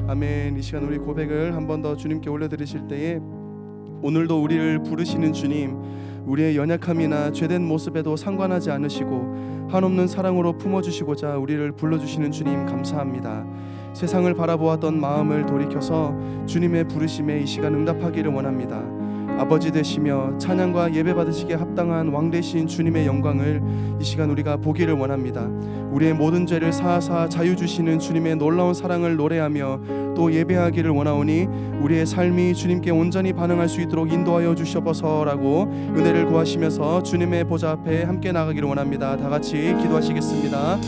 아멘. 이 시간 우리 고백을 한 번 더 주님께 올려드리실 때에 오늘도 우리를 부르시는 주님, 우리의 연약함이나 죄된 모습에도 상관하지 않으시고 한없는 사랑으로 품어주시고자 우리를 불러주시는 주님 감사합니다. 세상을 바라보았던 마음을 돌이켜서 주님의 부르심에 이 시간 응답하기를 원합니다. 아버지 되시며 찬양과 예배 받으시기에 합당한 왕 되신 주님의 영광을 이 시간 우리가 보기를 원합니다. 우리의 모든 죄를 사하사 자유 주시는 주님의 놀라운 사랑을 노래하며 또 예배하기를 원하오니 우리의 삶이 주님께 온전히 반응할 수 있도록 인도하여 주셔서라고 은혜를 구하시면서 주님의 보좌 앞에 함께 나가기를 원합니다. 다 같이 기도하시겠습니다.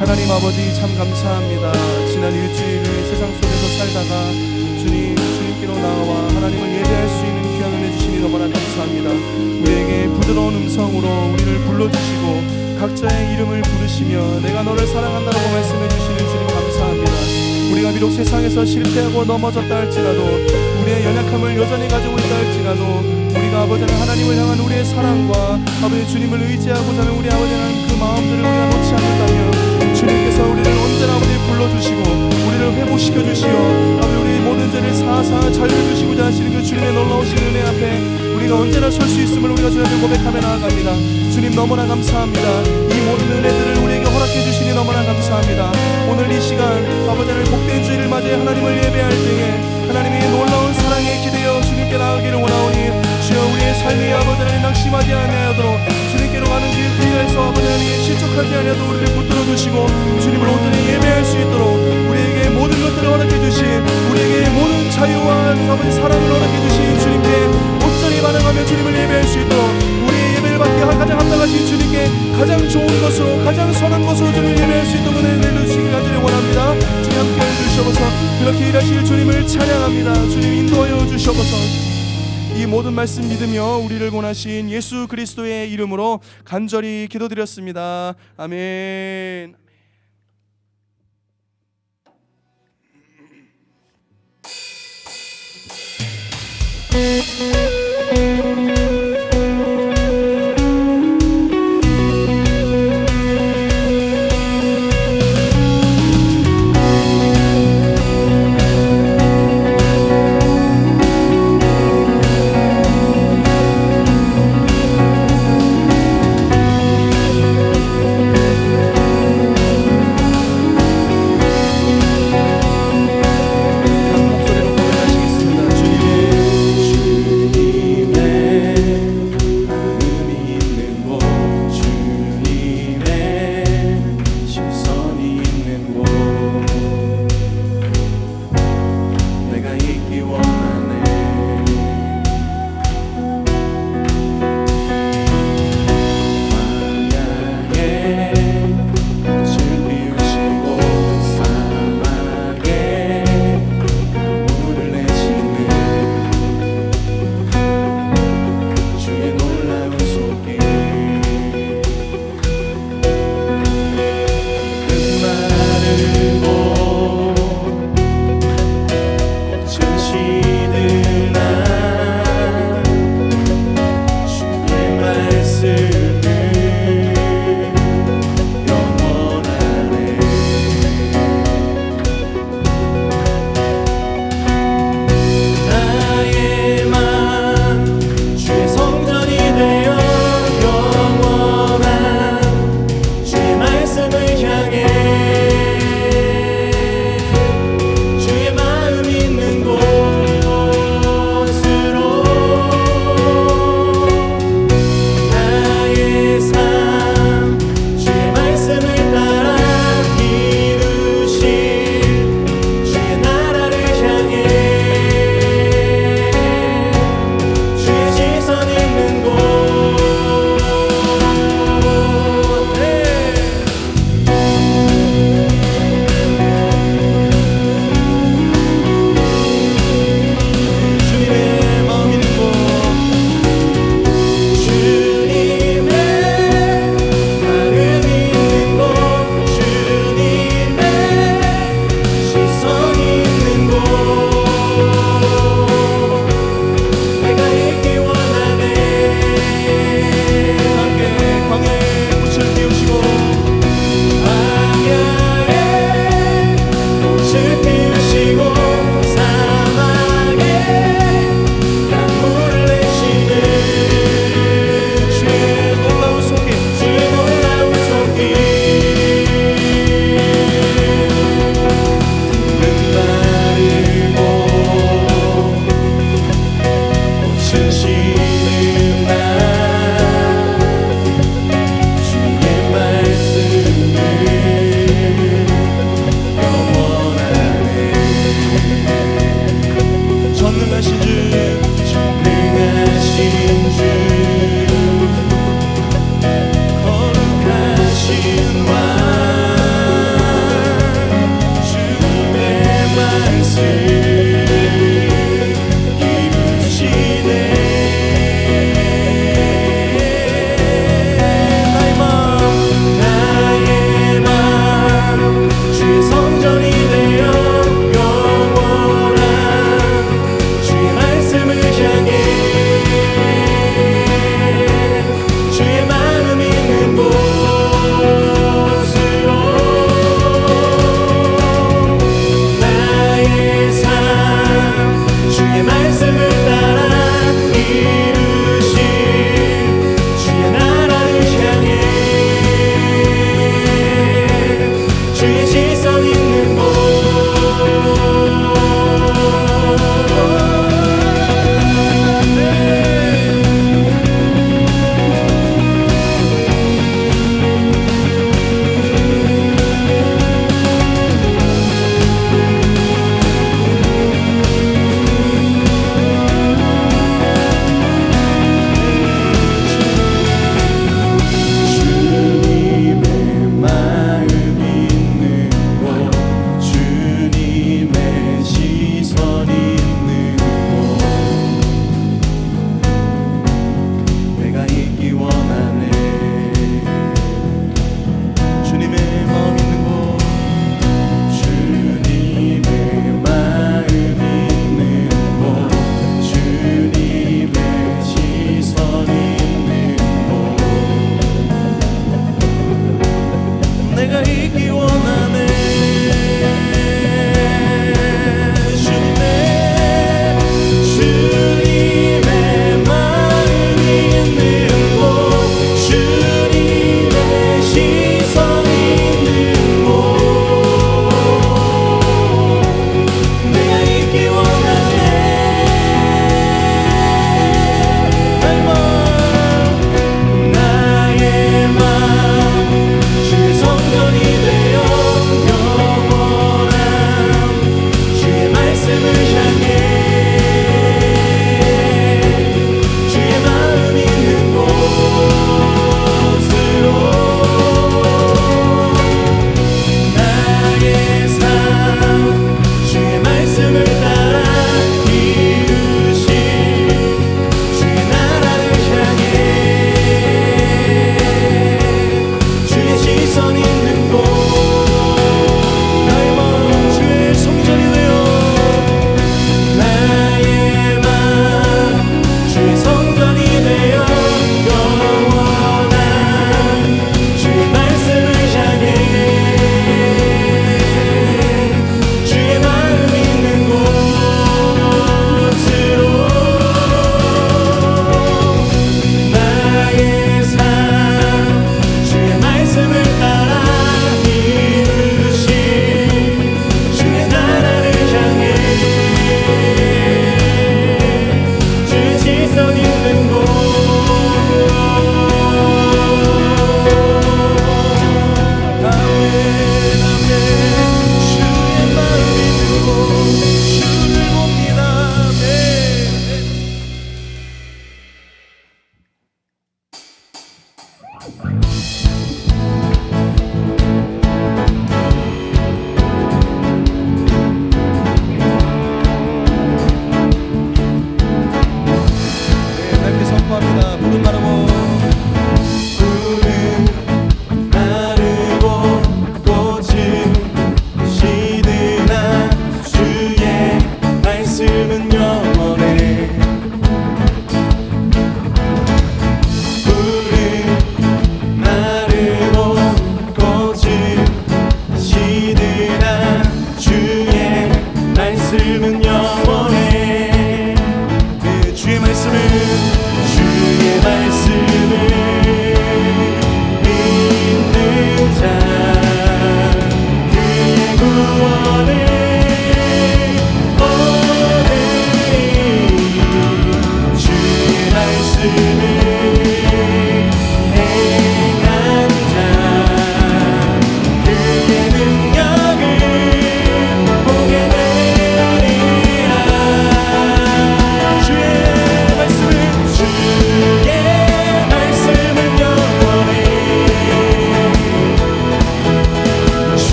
하나님 아버지 참 감사합니다. 지난 일주일을 세상 속에서 살다가 주님께로 나와 하나님을 예배할 수 있는 귀한 은혜 주시니 너무나 감사합니다. 우리에게 부드러운 음성으로 우리를 불러주시고 각자의 이름을 부르시며 내가 너를 사랑한다고 말씀해 주시는 주님 감사합니다. 우리가 비록 세상에서 실패하고 넘어졌다 할지라도 우리의 연약함을 여전히 가지고 있다 할지라도 우리가 아버지 하나님을 향한 우리의 사랑과 아버지 주님을 의지하고자 하는 우리 아버지 하나님 그 마음들을 우리가 놓지 않는다면 주님께서 우리를 언제나 아버지 불러주시고 우리를 회복시켜 주시어 아버지 우리 모든 죄를 사하사 자유해 주시고자 하시는 그 주님의 놀라우신 은혜 앞에 우리가 언제나 설 수 있음을 우리가 주님 앞에 고백하며 나아갑니다. 주님 너무나 감사합니다. 이 모든 은혜들을 우리에게 허락해 주시니 너무나 감사합니다. 오늘 이 시간 아버지 하나님 복된 주일을 맞이해 하나님을 예배할 때에 하나님의 놀라운 사랑에 기대어 주님께 나아가기를 원하오니 주여 우리의 삶이 아버지 하나님 낙심하지 아니하도록 주님께로 가는 길에서 아버지 하나님 실족하지 아니하도 우리를 붙들어 주시고 주님을 온전히 예배할 수 있도록 우리에게 모든 것들을 허락해 주신 우리에게 모든 자유와 아버지 사랑을 허락해 주신 주님께 온전히 반응하며 주님을 예배할 수 있도록 우리의 예배를 받기 가장 합당하신 주님께 가장 좋은 것으로 가장 선한 것으로 주님을 예배할 수 있도록 은혜를 주시기 가지를 원합니다. 주님 함께 해주셔서 그렇게 일하실 주님을 찬양합니다. 주님 인도하여 주셔서 이 모든 말씀 믿으며 우리를 권하신 예수 그리스도의 이름으로 간절히 기도드렸습니다. 아멘. 나의 삶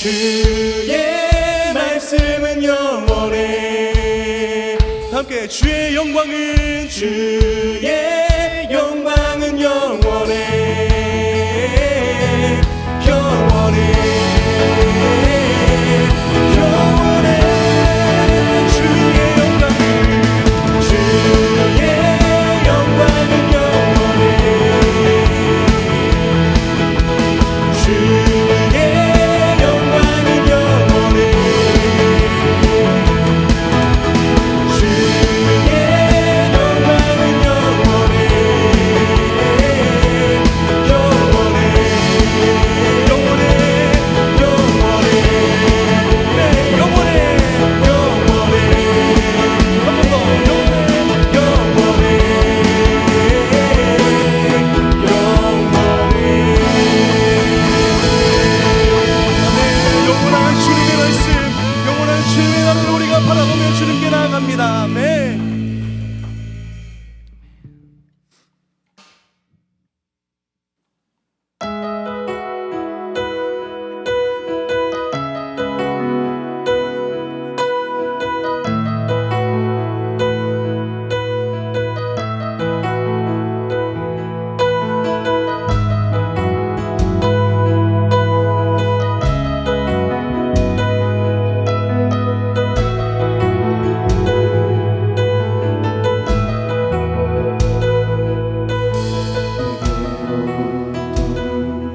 주의 말씀은 영원해. 함께 주의 영광은 주의 영광은 영원해. 영원해 영원해. 주의 영광은 주의 영광은 영원해. 주의 영광은 영원해. 주의 영광은 영원해. 영원해 영원해 영원해. 네, 영원해 영원해. 한 번 더. 영원해 영원해 영원해. 영원한 주님의 말씀, 영원한 주님의 나라를 우리가 바라보며 주님께 나아갑니다. 아멘.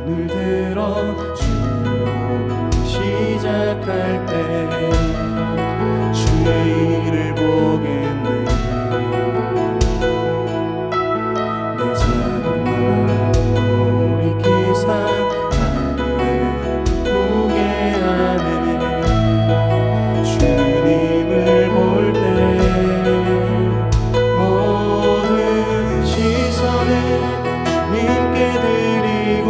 눈을 들어 주로 시작할 때 주의 일을 보겠네. 내 작은 마음 돌이키사 하늘에 무게하네. 주님을 볼 때 모든 시선을 주님께 드리고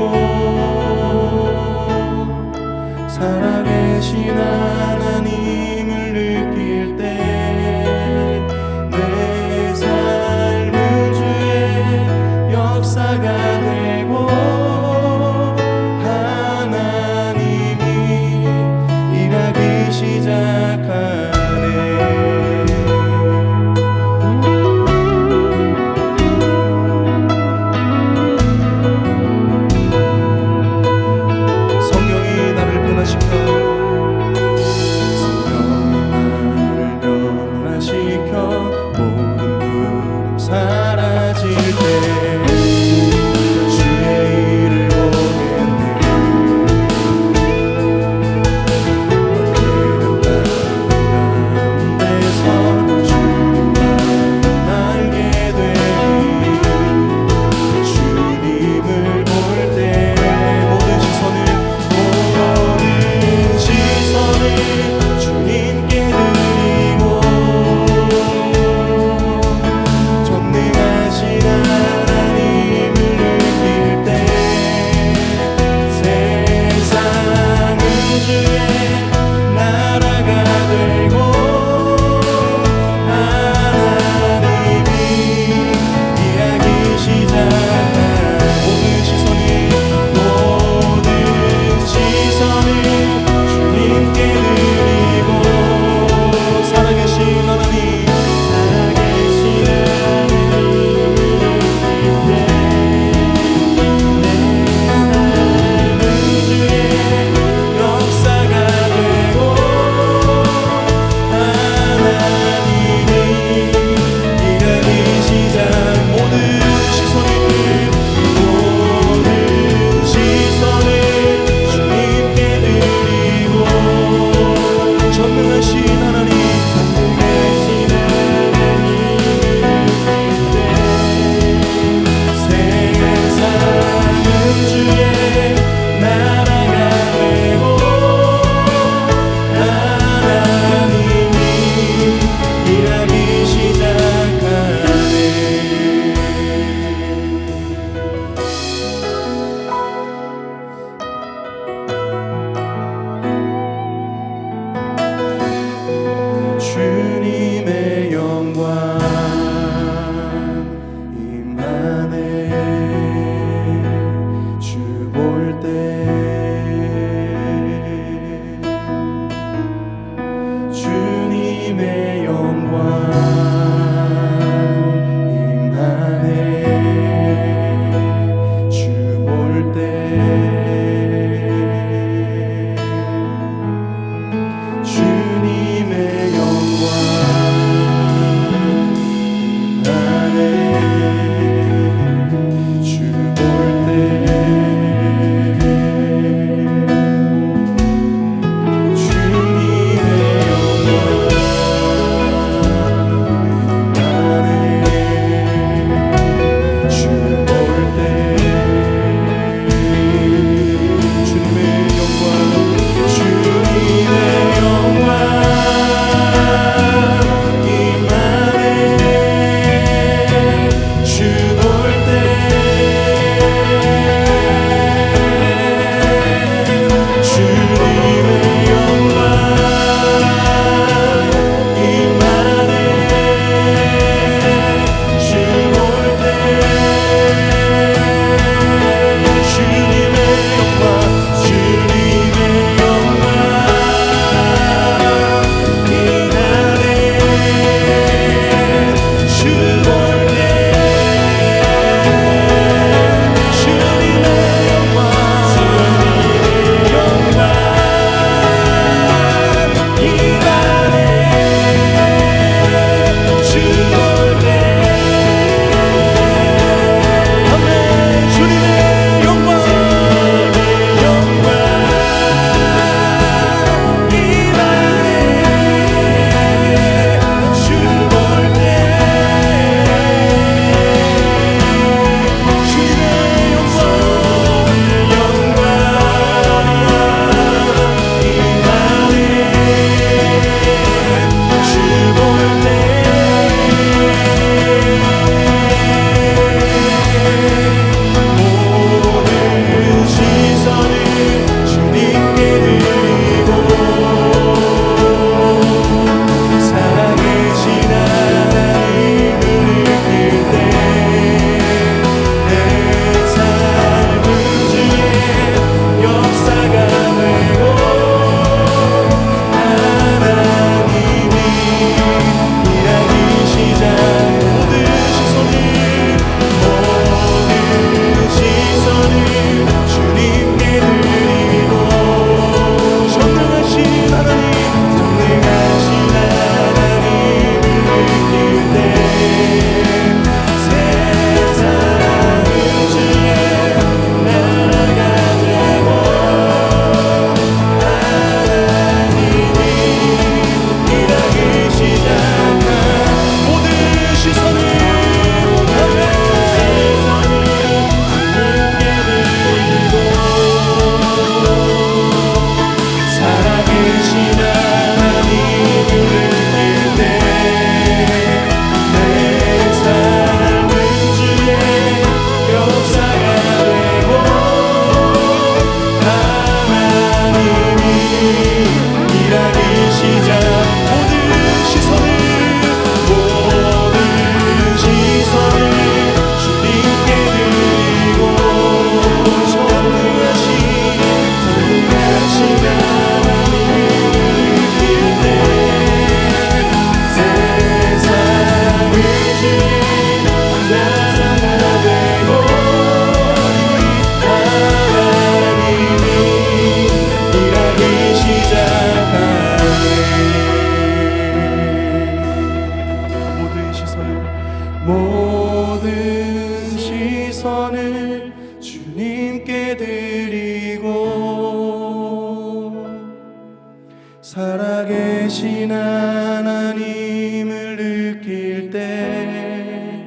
살아계신 하나님을 느낄 때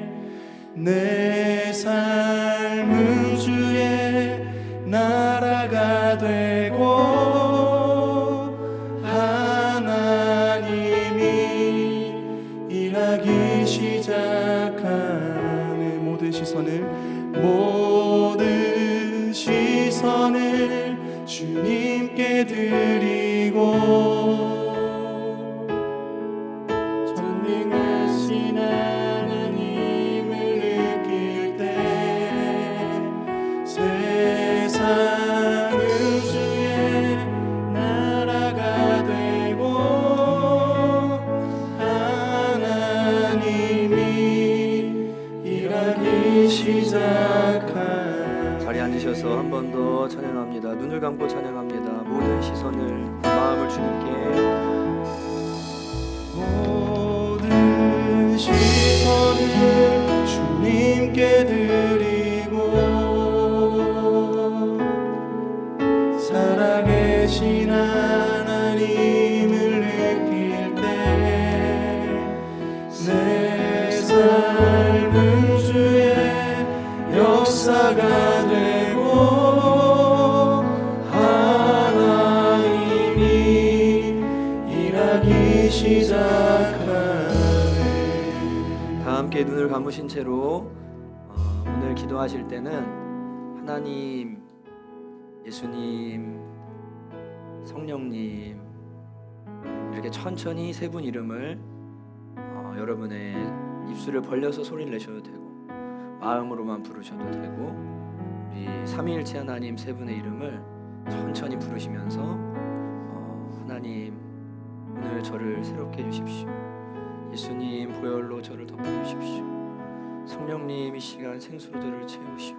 내 삶은 주의 나라가 되고 하나님이 일하기 시작하네. 모든 시선을 주님께 드리고 전능하신 하나님을 느낄 때 세상은 주의 나라가 되고 하나님이 일하기 시작한. 자리에 앉으셔서 한 번 더 찬양합니다. 눈을 감고 찬양합니다. 모든 시선을, 마음을 주님께, 모든 시선을 주님께 드리고 살아계신 하나님을 느낄 때 내 삶은 주의 역사가 되고 하나님이 일하기 시작하네. 다 함께 눈을 감으신 채로 오늘 기도하실 때는 하나님, 예수님, 성령님 이렇게 천천히 세 분 이름을 여러분의 입술을 벌려서 소리를 내셔도 되고 마음으로만 부르셔도 되고 우리 삼위일체 하나님 세 분의 이름을 천천히 부르시면서 하나님 오늘 저를 새롭게 해주십시오. 예수님 보혈로 저를 덮어주십시오. 성령님 이 시간 생수들을 채우시고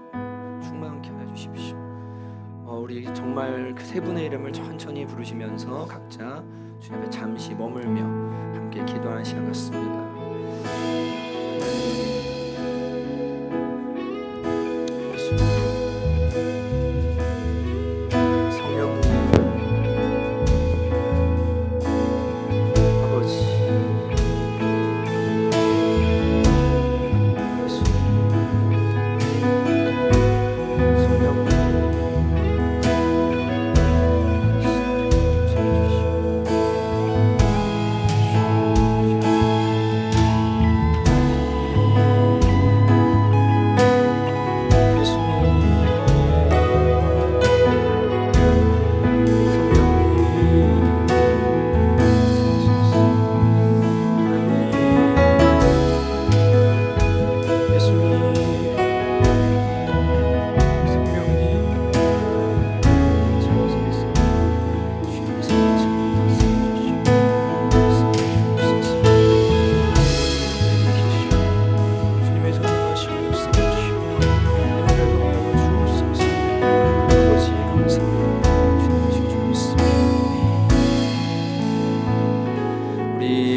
충만케 해주십시오. 우리 정말 그 세 분의 이름을 천천히 부르시면서 각자 주님 앞에 잠시 머물며 함께 기도하는 시간 같습니다.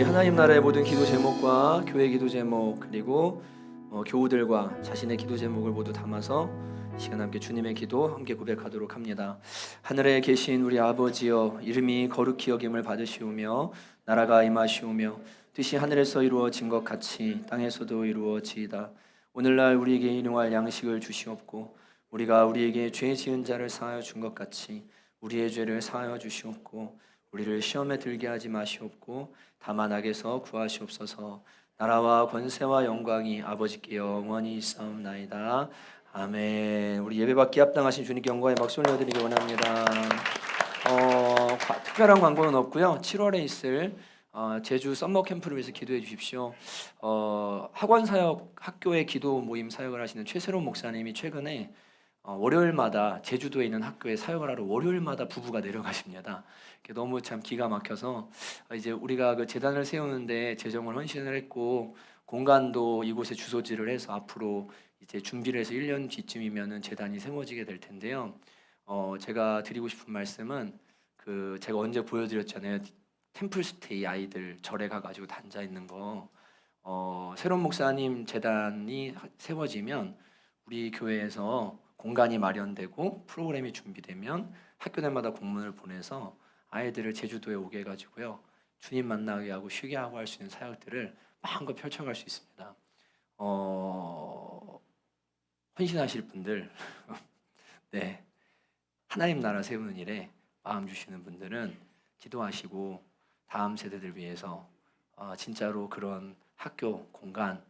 하나님 나라의 모든 기도 제목과 교회 기도 제목 그리고 교우들과 자신의 기도 제목을 모두 담아서 이 시간 함께 주님의 기도 함께 고백하도록 합니다. 하늘에 계신 우리 아버지여, 이름이 거룩히 여김을 받으시오며 나라가 임하시오며 뜻이 하늘에서 이루어진 것 같이 땅에서도 이루어지이다. 오늘날 우리에게 일용할 양식을 주시옵고 우리가 우리에게 죄 지은 자를 사하여 준 것 같이 우리의 죄를 사하여 주시옵고 우리를 시험에 들게 하지 마시옵고 다만 악에서 구하시옵소서. 나라와 권세와 영광이 아버지께 영원히 있사옵나이다. 아멘. 우리 예배받기 합당하신 주님께 영광의 박수 올려드리기 원합니다. 특별한 광고는 없고요. 7월에 있을 제주 썸머 캠프를 위해서 기도해 주십시오. 학원 사역 학교의 기도 모임 사역을 하시는 최세롬 목사님이 최근에 월요일마다 제주도에 있는 학교에 사역을 하러 월요일마다 부부가 내려가십니다. 너무 참 기가 막혀서 이제 우리가 그 재단을 세우는데 재정을 헌신을 했고 공간도 이곳에 주소지를 해서 앞으로 이제 준비를 해서 1년 뒤쯤이면은 재단이 세워지게 될 텐데요. 제가 드리고 싶은 말씀은 그 제가 언제 보여드렸잖아요. 템플스테이 아이들 절에 가가지고 앉아 있는 거. 새로운 목사님 재단이 세워지면 우리 교회에서 공간이 마련되고 프로그램이 준비되면 학교들마다 공문을 보내서 아이들을 제주도에 오게 해가지고요 주님 만나게 하고 쉬게 하고 할 수 있는 사역들을 마음껏 펼쳐갈 수 있습니다. 헌신하실 분들, 네, 하나님 나라 세우는 일에 마음 주시는 분들은 기도하시고 다음 세대들 위해서 진짜로 그런 학교, 공간,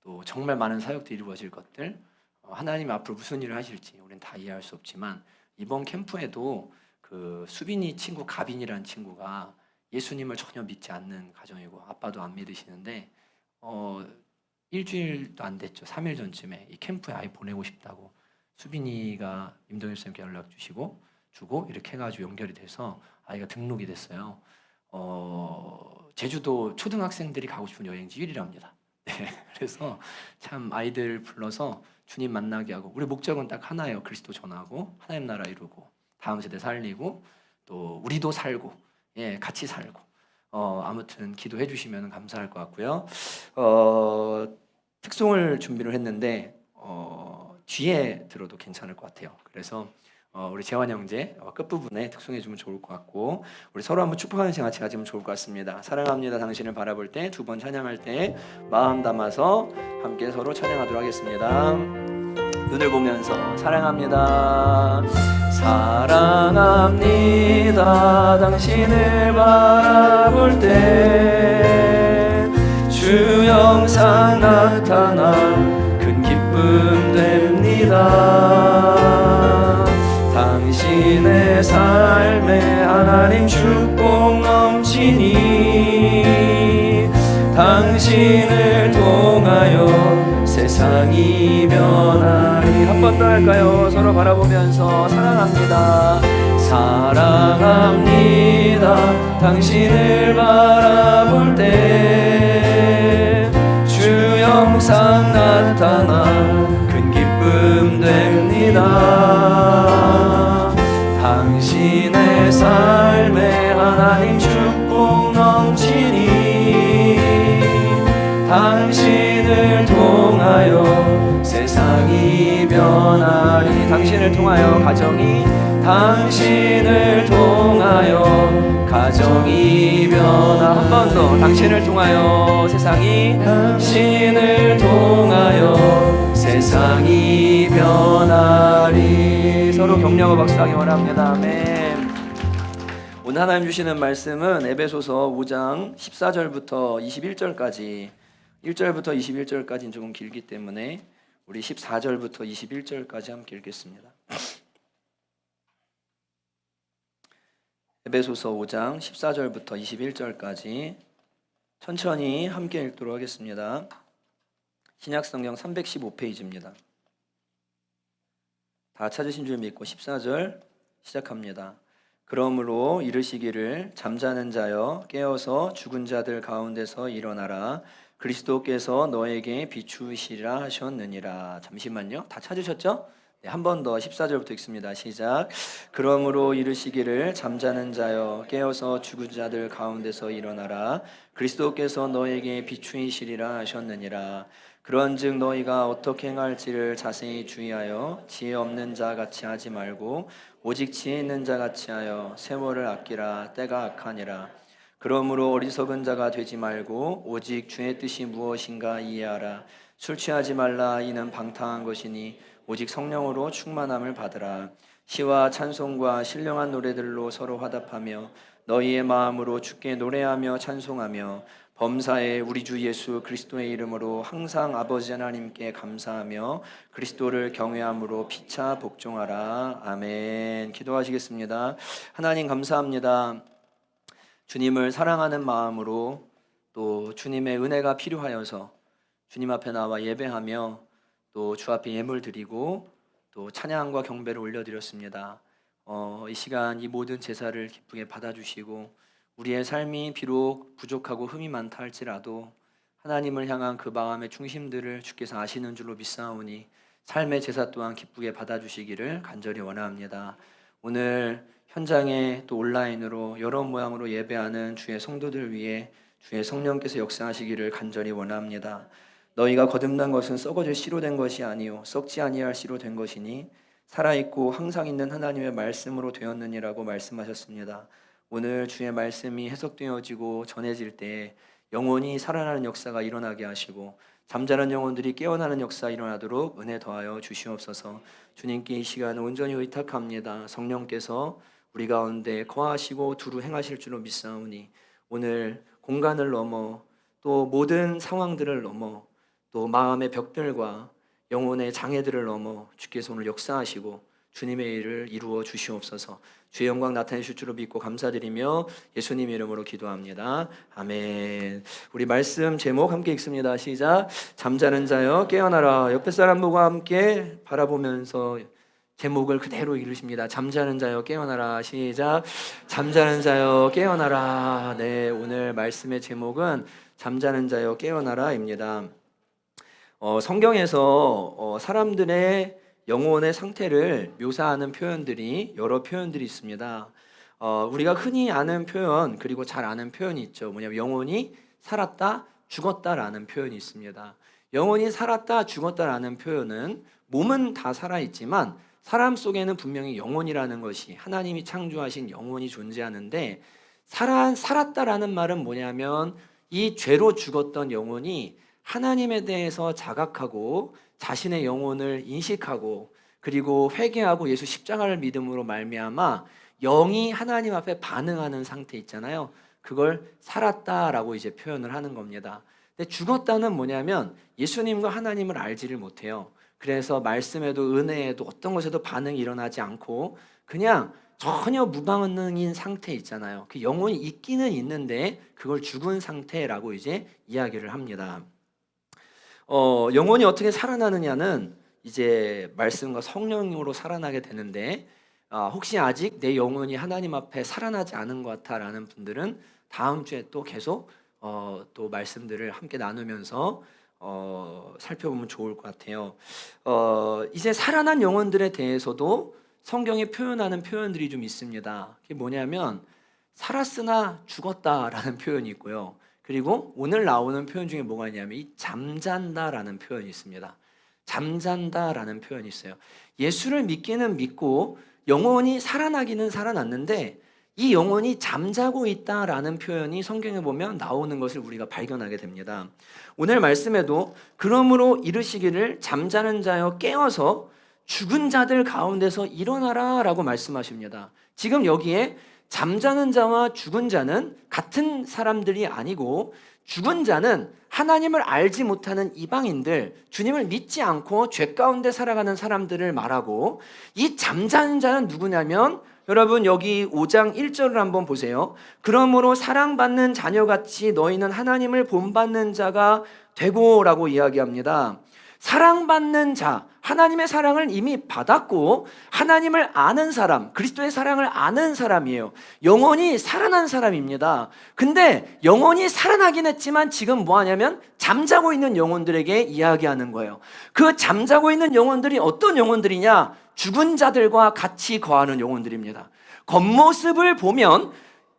또 정말 많은 사역들이 이루어질 것들, 하나님 앞으로 무슨 일을 하실지 우리는 다 이해할 수 없지만 이번 캠프에도 그 수빈이 친구 가빈이라는 친구가 예수님을 전혀 믿지 않는 가정이고 아빠도 안 믿으시는데 일주일도 안 됐죠. 3일 전쯤에 이 캠프에 아예 보내고 싶다고 수빈이가 임동엽 선생님께 연락 주고 이렇게 해가지고 연결이 돼서 아이가 등록이 됐어요. 제주도 초등학생들이 가고 싶은 여행지 1위랍니다. 네, 그래서 참 아이들 불러서 주님 만나게 하고 우리 목적은 딱 하나예요. 그리스도 전하고 하나님 나라 이루고 다음 세대 살리고 또 우리도 살고 같이 살고 아무튼 기도해 주시면 감사할 것 같고요. 특송을 준비를 했는데 뒤에 들어도 괜찮을 것 같아요. 그래서 우리 재환 형제 끝부분에 특송해 주면 좋을 것 같고 우리 서로 한번 축복하는 시간 같이 가지면 좋을 것 같습니다. 사랑합니다 당신을 바라볼 때 두 번 찬양할 때 마음 담아서 함께 서로 찬양하도록 하겠습니다. 눈을 보면서 사랑합니다 사랑합니다 당신을 바라볼 때 주 영상 나타나 큰 기쁨 됩니다 당신의 삶에 하나님 축복 넘치니 당신을 통하여 세상이 변하리 한 번 더 할까요? 서로 바라보면서 사랑합니다 사랑합니다 당신을 바라볼 때 주 영상 나타나 큰 기쁨 됩니다 당신의 삶에 하나님 축복 넘치니 당신을 통하여 세상이 변하리 당신을 통하여 가정이 당신을 통하여 가정이 변하 한 번 더 당신을 통하여 세상이 당신을 통하여 세상이 변하리 서로 격려하고 박수하기 원합니다. 아멘. 오늘 하나님 주시는 말씀은 에베소서 5장 14절부터 21절까지 1절부터 21절까지는 조금 길기 때문에 우리 14절부터 21절까지 함께 읽겠습니다. 에베소서 5장 14절부터 21절까지 천천히 함께 읽도록 하겠습니다. 신약성경 315페이지입니다. 다 찾으신 줄 믿고 14절 시작합니다. 그러므로 이르시기를 잠자는 자여 깨어서 죽은 자들 가운데서 일어나라 그리스도께서 너에게 비추시리라 하셨느니라. 잠시만요. 다 찾으셨죠? 네, 한 번 더 14절부터 읽습니다. 시작. 그러므로 이르시기를 잠자는 자여 깨어서 죽은 자들 가운데서 일어나라 그리스도께서 너에게 비추시리라 하셨느니라. 그런즉 너희가 어떻게 행할지를 자세히 주의하여 지혜 없는 자 같이 하지 말고 오직 지혜 있는 자 같이 하여 세월을 아끼라 때가 악하니라. 그러므로 어리석은 자가 되지 말고 오직 주의 뜻이 무엇인가 이해하라. 술 취하지 말라 이는 방탕한 것이니 오직 성령으로 충만함을 받으라. 시와 찬송과 신령한 노래들로 서로 화답하며 너희의 마음으로 주께 노래하며 찬송하며 범사에 우리 주 예수 그리스도의 이름으로 항상 아버지 하나님께 감사하며 그리스도를 경외함으로 피차 복종하라. 아멘. 기도하시겠습니다. 하나님 감사합니다. 주님을 사랑하는 마음으로 또 주님의 은혜가 필요하여서 주님 앞에 나와 예배하며 또 주 앞에 예물 드리고 또 찬양과 경배를 올려드렸습니다. 이 시간 이 모든 제사를 기쁘게 받아주시고 우리의 삶이 비록 부족하고 흠이 많다 할지라도 하나님을 향한 그 마음의 중심들을 주께서 아시는 줄로 믿사오니 삶의 제사 또한 기쁘게 받아주시기를 간절히 원합니다. 오늘 현장에 또 온라인으로 여러 모양으로 예배하는 주의 성도들 위해 주의 성령께서 역사하시기를 간절히 원합니다. 너희가 거듭난 것은 썩어질 씨로 된 것이 아니요 썩지 아니할 씨로 된 것이니 살아있고 항상 있는 하나님의 말씀으로 되었느니라고 말씀하셨습니다. 오늘 주의 말씀이 해석되어지고 전해질 때 영혼이 살아나는 역사가 일어나게 하시고 잠자는 영혼들이 깨어나는 역사 일어나도록 은혜 더하여 주시옵소서. 주님께 이 시간 온전히 의탁합니다. 성령께서 우리 가운데 거하시고 두루 행하실 줄로 믿사오니 오늘 공간을 넘어 또 모든 상황들을 넘어 또 마음의 벽들과 영혼의 장애들을 넘어 주께서 오늘 역사하시고 주님의 일을 이루어 주시옵소서. 주의 영광 나타내실 줄로 믿고 감사드리며 예수님 이름으로 기도합니다. 아멘. 우리 말씀 제목 함께 읽습니다. 시작. 잠자는 자여 깨어나라. 옆에 사람 보고 함께 바라보면서 제목을 그대로 읽으십니다. 잠자는 자여 깨어나라. 시작. 잠자는 자여 깨어나라. 네, 오늘 말씀의 제목은 잠자는 자여 깨어나라입니다. 성경에서 사람들의 영혼의 상태를 묘사하는 표현들이 여러 표현들이 있습니다. 우리가 흔히 아는 표현 그리고 잘 아는 표현이 있죠. 뭐냐면 영혼이 살았다, 죽었다라는 표현이 있습니다. 영혼이 살았다, 죽었다라는 표현은 몸은 다 살아있지만 사람 속에는 분명히 영혼이라는 것이 하나님이 창조하신 영혼이 존재하는데 살았다라는 말은 뭐냐면 이 죄로 죽었던 영혼이 하나님에 대해서 자각하고 자신의 영혼을 인식하고 그리고 회개하고 예수 십자가를 믿음으로 말미암아 영이 하나님 앞에 반응하는 상태 있잖아요. 그걸 살았다라고 이제 표현을 하는 겁니다. 근데 죽었다는 뭐냐면 예수님과 하나님을 알지를 못해요. 그래서 말씀에도 은혜에도 어떤 것에도 반응이 일어나지 않고 그냥 전혀 무반응인 상태 있잖아요. 그 영혼이 있기는 있는데 그걸 죽은 상태라고 이제 이야기를 합니다. 영혼이 어떻게 살아나느냐는 이제 말씀과 성령으로 살아나게 되는데 혹시 아직 내 영혼이 하나님 앞에 살아나지 않은 것 같아라는 분들은 다음 주에 또 계속 또 말씀들을 함께 나누면서 살펴보면 좋을 것 같아요. 이제 살아난 영혼들에 대해서도 성경이 표현하는 표현들이 좀 있습니다. 그게 뭐냐면 살았으나 죽었다라는 표현이 있고요. 그리고 오늘 나오는 표현 중에 뭐가 있냐면 이 잠잔다라는 표현이 있습니다. 잠잔다라는 표현이 있어요. 예수를 믿기는 믿고 영혼이 살아나기는 살아났는데 이 영혼이 잠자고 있다라는 표현이 성경에 보면 나오는 것을 우리가 발견하게 됩니다. 오늘 말씀에도 그러므로 이르시기를 잠자는 자여 깨어서 죽은 자들 가운데서 일어나라 라고 말씀하십니다. 지금 여기에 잠자는 자와 죽은 자는 같은 사람들이 아니고 죽은 자는 하나님을 알지 못하는 이방인들, 주님을 믿지 않고 죄 가운데 살아가는 사람들을 말하고 이 잠자는 자는 누구냐면 여러분 여기 5장 1절을 한번 보세요. 그러므로 사랑받는 자녀같이 너희는 하나님을 본받는 자가 되고 라고 이야기합니다. 사랑받는 자, 하나님의 사랑을 이미 받았고 하나님을 아는 사람, 그리스도의 사랑을 아는 사람이에요. 영혼이 살아난 사람입니다. 근데 영혼이 살아나긴 했지만 지금 뭐 하냐면 잠자고 있는 영혼들에게 이야기하는 거예요. 그 잠자고 있는 영혼들이 어떤 영혼들이냐? 죽은 자들과 같이 거하는 영혼들입니다. 겉모습을 보면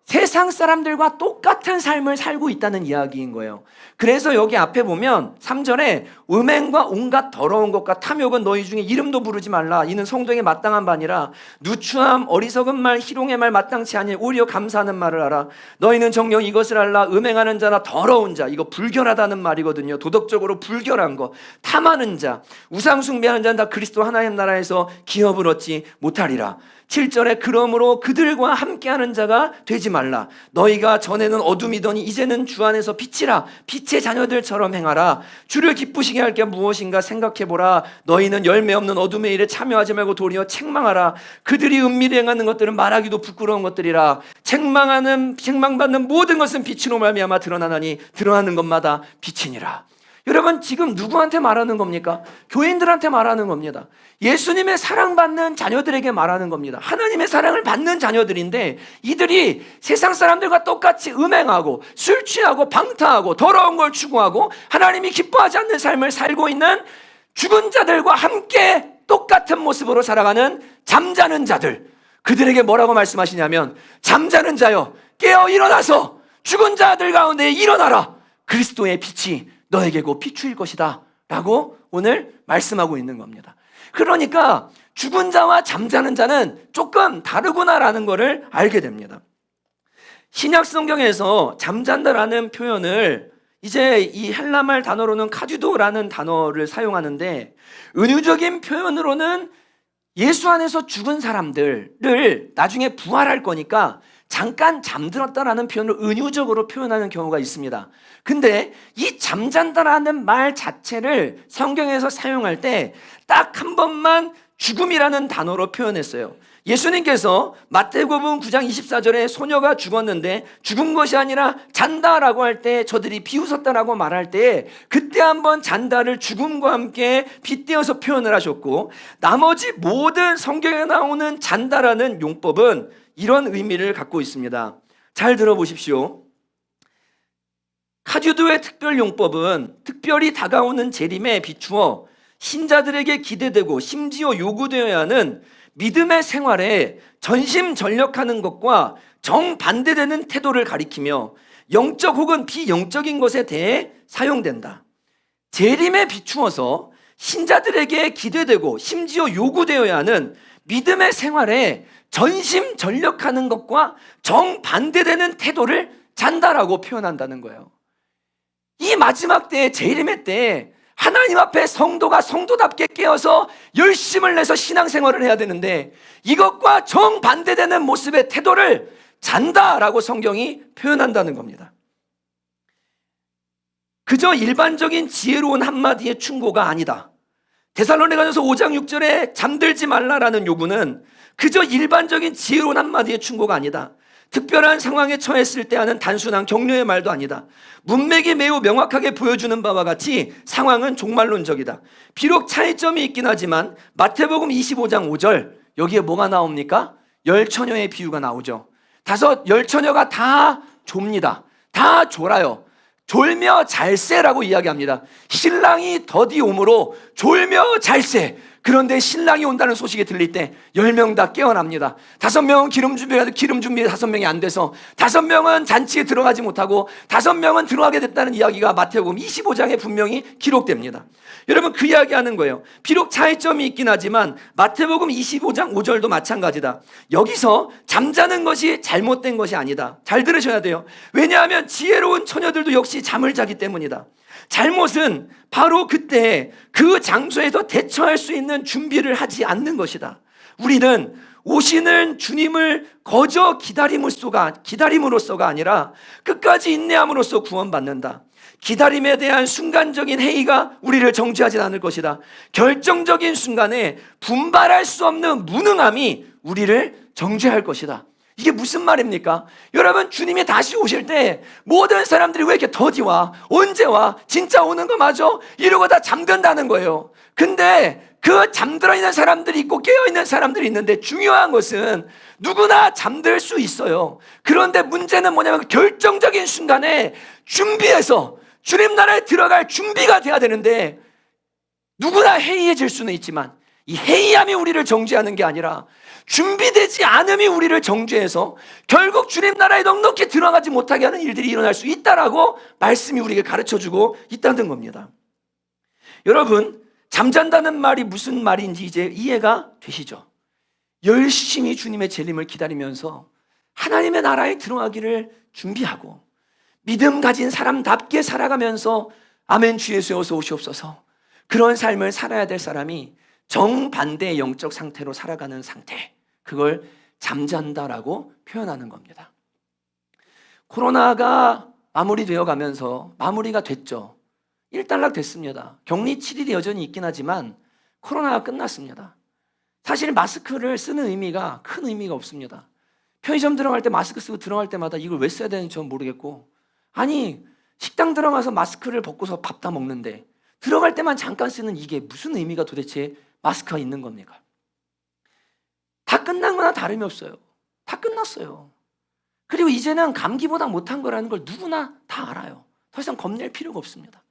세상 사람들과 똑같은 삶을 살고 있다는 이야기인 거예요. 그래서 여기 앞에 보면 3절에 음행과 온갖 더러운 것과 탐욕은 너희 중에 이름도 부르지 말라. 이는 성도에게 마땅한 바니라. 누추함, 어리석은 말, 희롱의 말 마땅치 아니 오히려 감사하는 말을 하라. 너희는 정녕 이것을 알라. 음행하는 자나 더러운 자, 이거 불결하다는 말이거든요. 도덕적으로 불결한 거. 탐하는 자, 우상 숭배하는 자는 다 그리스도 하나님 나라에서 기업을 얻지 못하리라. 7절에 그러므로 그들과 함께하는 자가 되지 말라. 너희가 전에는 어둠이더니 이제는 주 안에서 빛이라. 빛의 자녀들처럼 행하라. 주를 기쁘시게 할 게 무엇인가 생각해보라. 너희는 열매 없는 어둠의 일에 참여하지 말고 도리어 책망하라. 그들이 은밀히 행하는 것들은 말하기도 부끄러운 것들이라. 책망받는 모든 것은 빛으로 말미암아 드러나나니 드러나는 것마다 빛이니라. 여러분 지금 누구한테 말하는 겁니까? 교인들한테 말하는 겁니다. 예수님의 사랑받는 자녀들에게 말하는 겁니다. 하나님의 사랑을 받는 자녀들인데 이들이 세상 사람들과 똑같이 음행하고 술 취하고 방탕하고 더러운 걸 추구하고 하나님이 기뻐하지 않는 삶을 살고 있는 죽은 자들과 함께 똑같은 모습으로 살아가는 잠자는 자들, 그들에게 뭐라고 말씀하시냐면 잠자는 자여 깨어 일어나서 죽은 자들 가운데 일어나라. 그리스도의 빛이 너에게 곧 비추일 것이다 라고 오늘 말씀하고 있는 겁니다. 그러니까 죽은 자와 잠자는 자는 조금 다르구나라는 것을 알게 됩니다. 신약 성경에서 잠잔다라는 표현을 이제 이 헬라말 단어로는 카듀도라는 단어를 사용하는데, 은유적인 표현으로는 예수 안에서 죽은 사람들을 나중에 부활할 거니까 잠깐 잠들었다라는 표현을 은유적으로 표현하는 경우가 있습니다. 근데 이 잠잔다라는 말 자체를 성경에서 사용할 때 딱 한 번만 죽음이라는 단어로 표현했어요. 예수님께서 마태복음 9장 24절에 소녀가 죽었는데 죽은 것이 아니라 잔다라고 할 때 저들이 비웃었다라고 말할 때 그때 한번 잔다를 죽음과 함께 빗대어서 표현을 하셨고, 나머지 모든 성경에 나오는 잔다라는 용법은 이런 의미를 갖고 있습니다. 잘 들어보십시오. 카듀도의 특별 용법은 특별히 다가오는 재림에 비추어 신자들에게 기대되고 심지어 요구되어야 하는 믿음의 생활에 전심전력하는 것과 정반대되는 태도를 가리키며 영적 혹은 비영적인 것에 대해 사용된다. 재림에 비추어서 신자들에게 기대되고 심지어 요구되어야 하는 믿음의 생활에 전심전력하는 것과 정반대되는 태도를 잔다라고 표현한다는 거예요. 이 마지막 때의 재림의 때 하나님 앞에 성도가 성도답게 깨어서 열심을 내서 신앙생활을 해야 되는데 이것과 정반대되는 모습의 태도를 잔다라고 성경이 표현한다는 겁니다. 그저 일반적인 지혜로운 한마디의 충고가 아니다. 데살로니가전서 5장 6절에 잠들지 말라라는 요구는 그저 일반적인 지혜로운 한마디의 충고가 아니다. 특별한 상황에 처했을 때 하는 단순한 격려의 말도 아니다. 문맥이 매우 명확하게 보여주는 바와 같이 상황은 종말론적이다. 비록 차이점이 있긴 하지만 마태복음 25장 5절, 여기에 뭐가 나옵니까? 열처녀의 비유가 나오죠. 열 처녀가 다 좁니다. 다 졸아요. 졸며 잘세라고 이야기합니다. 신랑이 더디 오므로 졸며 잘세. 그런데 신랑이 온다는 소식이 들릴 때 10명 다 깨어납니다. 5명은 기름 준비 5명이 안 돼서 5명은 잔치에 들어가지 못하고 5명은 들어가게 됐다는 이야기가 마태복음 25장에 분명히 기록됩니다. 여러분, 그 이야기하는 거예요. 비록 차이점이 있긴 하지만 마태복음 25장 5절도 마찬가지다. 여기서 잠자는 것이 잘못된 것이 아니다. 잘 들으셔야 돼요. 왜냐하면 지혜로운 처녀들도 역시 잠을 자기 때문이다. 잘못은 바로 그때 그 장소에서 대처할 수 있는 준비를 하지 않는 것이다. 우리는 오시는 주님을 거저 기다림으로써가 아니라 끝까지 인내함으로써 구원받는다. 기다림에 대한 순간적인 회의가 우리를 정죄하지 않을 것이다. 결정적인 순간에 분발할 수 없는 무능함이 우리를 정죄할 것이다. 이게 무슨 말입니까? 여러분, 주님이 다시 오실 때 모든 사람들이 왜 이렇게 더디 와? 언제 와? 진짜 오는 거 맞아? 이러고 다 잠든다는 거예요. 근데 그 잠들어 있는 사람들이 있고 깨어 있는 사람들이 있는데 중요한 것은 누구나 잠들 수 있어요. 그런데 문제는 뭐냐면 결정적인 순간에 준비해서 주님 나라에 들어갈 준비가 돼야 되는데 누구나 해이해질 수는 있지만 이 해이함이 우리를 정죄하는 게 아니라 준비되지 않음이 우리를 정죄해서 결국 주님 나라에 넉넉히 들어가지 못하게 하는 일들이 일어날 수 있다라고 말씀이 우리에게 가르쳐주고 있다는 겁니다. 여러분, 잠잔다는 말이 무슨 말인지 이제 이해가 되시죠? 열심히 주님의 재림을 기다리면서 하나님의 나라에 들어가기를 준비하고 믿음 가진 사람답게 살아가면서 아멘 주 예수 어서 오시옵소서, 그런 삶을 살아야 될 사람이 정반대의 영적 상태로 살아가는 상태, 그걸 잠잔다라고 표현하는 겁니다. 코로나가 마무리되어 가면서 마무리가 됐죠. 일단락 됐습니다. 격리 7일이 여전히 있긴 하지만 코로나가 끝났습니다. 사실 마스크를 쓰는 의미가 큰 의미가 없습니다. 편의점 들어갈 때 마스크 쓰고 들어갈 때마다 이걸 왜 써야 되는지 전 모르겠고, 아니 식당 들어가서 마스크를 벗고서 밥 다 먹는데 들어갈 때만 잠깐 쓰는 이게 무슨 의미가 도대체 마스크가 있는 겁니까? 다 끝난 거나 다름이 없어요. 다 끝났어요. 그리고 이제는 감기보다 못한 거라는 걸 누구나 다 알아요. 더 이상 겁낼 필요가 없습니다.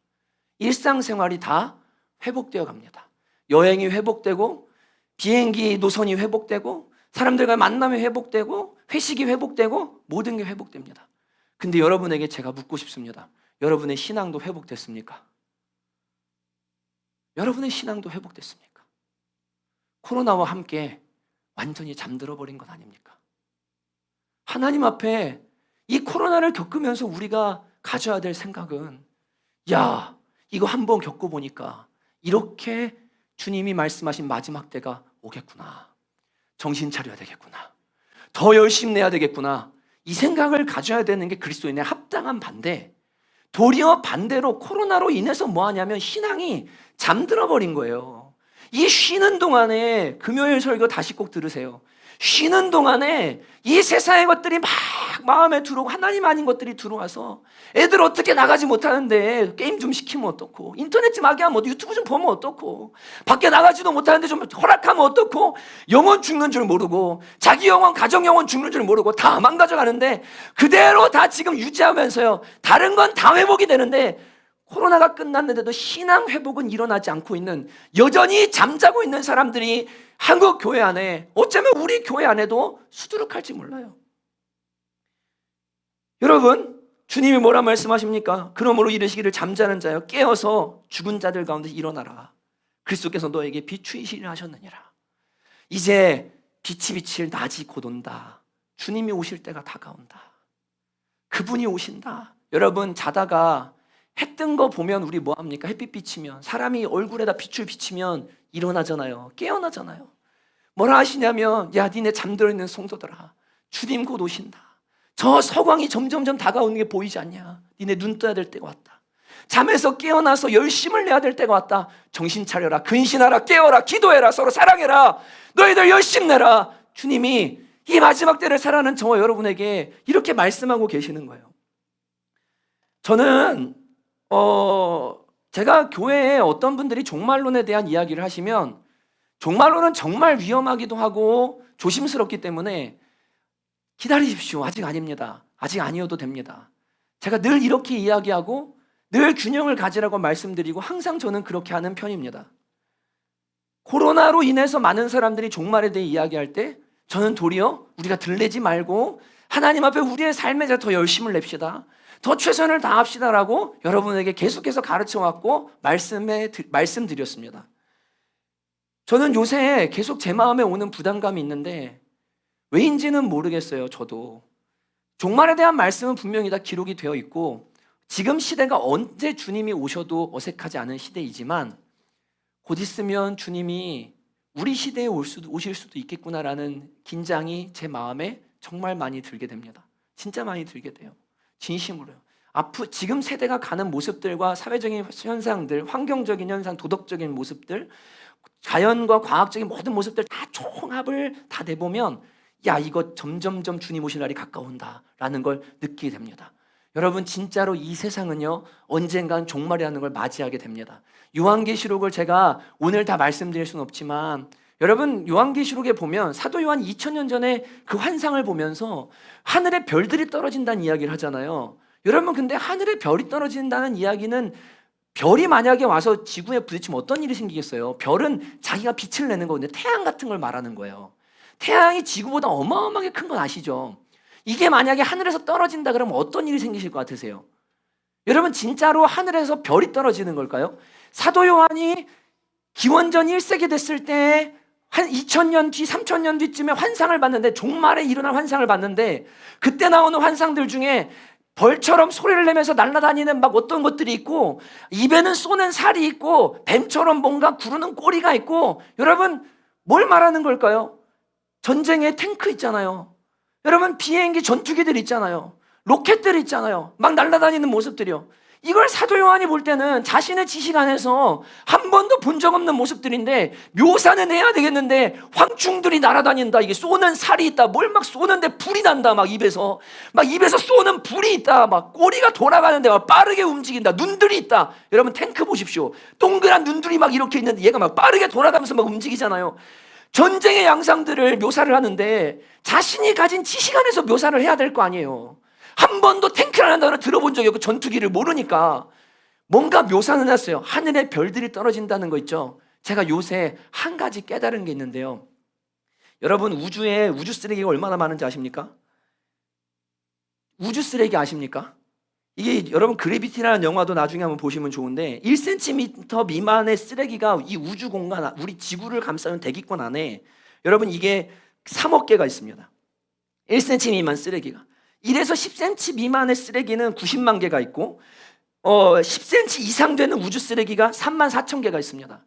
일상생활이 다 회복되어 갑니다. 여행이 회복되고 비행기 노선이 회복되고 사람들과 만남이 회복되고 회식이 회복되고 모든 게 회복됩니다. 근데 여러분에게 제가 묻고 싶습니다. 여러분의 신앙도 회복됐습니까? 여러분의 신앙도 회복됐습니까? 코로나와 함께 완전히 잠들어 버린 건 아닙니까? 하나님 앞에 이 코로나를 겪으면서 우리가 가져야 될 생각은, 야, 이거 한번 겪어보니까 이렇게 주님이 말씀하신 마지막 때가 오겠구나. 정신 차려야 되겠구나. 더 열심히 내야 되겠구나. 이 생각을 가져야 되는 게 그리스도인의 합당한 반대. 도리어 반대로 코로나로 인해서 뭐 하냐면 신앙이 잠들어 버린 거예요. 이 쉬는 동안에, 금요일 설교 다시 꼭 들으세요. 쉬는 동안에 이 세상의 것들이 막 마음에 들어오고 하나님 아닌 것들이 들어와서 애들 어떻게 나가지 못하는데 게임 좀 시키면 어떻고, 인터넷 좀 하게 하면 어떻고, 유튜브 좀 보면 어떻고, 밖에 나가지도 못하는데 좀 허락하면 어떻고, 영혼 죽는 줄 모르고 자기 영혼, 가정 영혼 죽는 줄 모르고 다 망가져가는데 그대로 다 지금 유지하면서요, 다른 건 다 회복이 되는데 코로나가 끝났는데도 신앙 회복은 일어나지 않고 있는, 여전히 잠자고 있는 사람들이 한국 교회 안에, 어쩌면 우리 교회 안에도 수두룩할지 몰라요. 여러분, 주님이 뭐라 말씀하십니까? 그러므로 이르시기를 잠자는 자여 깨어서 죽은 자들 가운데 일어나라. 그리스도께서 너에게 비추이시리라 하셨느니라. 이제 빛이 비칠 낮이 곧 온다. 주님이 오실 때가 다가온다. 그분이 오신다. 여러분, 자다가 해 뜬 거 보면 우리 뭐 합니까? 햇빛 비치면, 사람이 얼굴에다 빛을 비치면 일어나잖아요. 깨어나잖아요. 뭐라 하시냐면, 야, 니네 잠들어 있는 성도들아, 주님 곧 오신다. 저 서광이 점점점 다가오는 게 보이지 않냐? 니네 눈 떠야 될 때가 왔다. 잠에서 깨어나서 열심을 내야 될 때가 왔다. 정신 차려라, 근신하라, 깨어라, 기도해라, 서로 사랑해라, 너희들 열심 내라. 주님이 이 마지막 때를 살아가는 저와 여러분에게 이렇게 말씀하고 계시는 거예요. 저는 제가 교회에 어떤 분들이 종말론에 대한 이야기를 하시면, 종말론은 정말 위험하기도 하고 조심스럽기 때문에 기다리십시오. 아직 아닙니다. 아직 아니어도 됩니다. 제가 늘 이렇게 이야기하고 늘 균형을 가지라고 말씀드리고 항상 저는 그렇게 하는 편입니다. 코로나로 인해서 많은 사람들이 종말에 대해 이야기할 때 저는 도리어 우리가 들레지 말고 하나님 앞에 우리의 삶에 더 열심을 냅시다, 더 최선을 다합시다라고 여러분에게 계속해서 가르쳐왔고 말씀드렸습니다. 저는 요새 계속 제 마음에 오는 부담감이 있는데 왜인지는 모르겠어요. 저도 종말에 대한 말씀은 분명히 다 기록이 되어 있고 지금 시대가 언제 주님이 오셔도 어색하지 않은 시대이지만 곧 있으면 주님이 우리 시대에 오실 수도 있겠구나라는 긴장이 제 마음에 정말 많이 들게 됩니다. 진짜 많이 들게 돼요. 진심으로요. 지금 세대가 가는 모습들과 사회적인 현상들, 환경적인 현상, 도덕적인 모습들, 자연과 과학적인 모든 모습들 다 총합을 다 내보면, 야, 이거 점점점 주님 오실 날이 가까운다라는 걸 느끼게 됩니다. 여러분, 진짜로 이 세상은요, 언젠간 종말이라는 걸 맞이하게 됩니다. 요한계시록을 제가 오늘 다 말씀드릴 수는 없지만, 여러분, 요한계시록에 보면 사도 요한 2000년 전에 그 환상을 보면서 하늘에 별들이 떨어진다는 이야기를 하잖아요. 여러분, 근데 하늘에 별이 떨어진다는 이야기는, 별이 만약에 와서 지구에 부딪히면 어떤 일이 생기겠어요? 별은 자기가 빛을 내는 거는데 태양 같은 걸 말하는 거예요. 태양이 지구보다 어마어마하게 큰 건 아시죠? 이게 만약에 하늘에서 떨어진다 그러면 어떤 일이 생기실 것 같으세요? 여러분, 진짜로 하늘에서 별이 떨어지는 걸까요? 사도 요한이 기원전 1세기 됐을 때 한 2000년 뒤, 3000년 뒤쯤에 환상을 봤는데, 종말에 일어날 환상을 봤는데, 그때 나오는 환상들 중에 벌처럼 소리를 내면서 날아다니는 막 어떤 것들이 있고, 입에는 쏘는 살이 있고, 뱀처럼 뭔가 구르는 꼬리가 있고, 여러분, 뭘 말하는 걸까요? 전쟁에 탱크 있잖아요. 여러분, 비행기 전투기들 있잖아요. 로켓들 있잖아요. 막 날아다니는 모습들이요. 이걸 사도 요한이 볼 때는 자신의 지식 안에서 한 번도 본 적 없는 모습들인데 묘사는 해야 되겠는데, 황충들이 날아다닌다, 이게 쏘는 살이 있다, 뭘 막 쏘는데 불이 난다, 막 입에서 쏘는 불이 있다, 막 꼬리가 돌아가는데 막 빠르게 움직인다, 눈들이 있다. 여러분, 탱크 보십시오. 동그란 눈들이 막 이렇게 있는데 얘가 막 빠르게 돌아가면서 막 움직이잖아요. 전쟁의 양상들을 묘사를 하는데 자신이 가진 지식 안에서 묘사를 해야 될 거 아니에요. 한 번도 탱크라는 단어를 들어본 적이 없고 전투기를 모르니까 뭔가 묘사는 했어요. 하늘에 별들이 떨어진다는 거 있죠. 제가 요새 한 가지 깨달은 게 있는데요. 여러분, 우주에 우주 쓰레기가 얼마나 많은지 아십니까? 우주 쓰레기 아십니까? 이게 여러분, 그래비티라는 영화도 나중에 한번 보시면 좋은데 1cm 미만의 쓰레기가 이 우주 공간, 우리 지구를 감싸는 대기권 안에, 여러분, 이게 3억 개가 있습니다. 1cm 미만 쓰레기가. 1에서 10cm 미만의 쓰레기는 90만 개가 있고 10cm 이상 되는 우주 쓰레기가 3만 4천 개가 있습니다.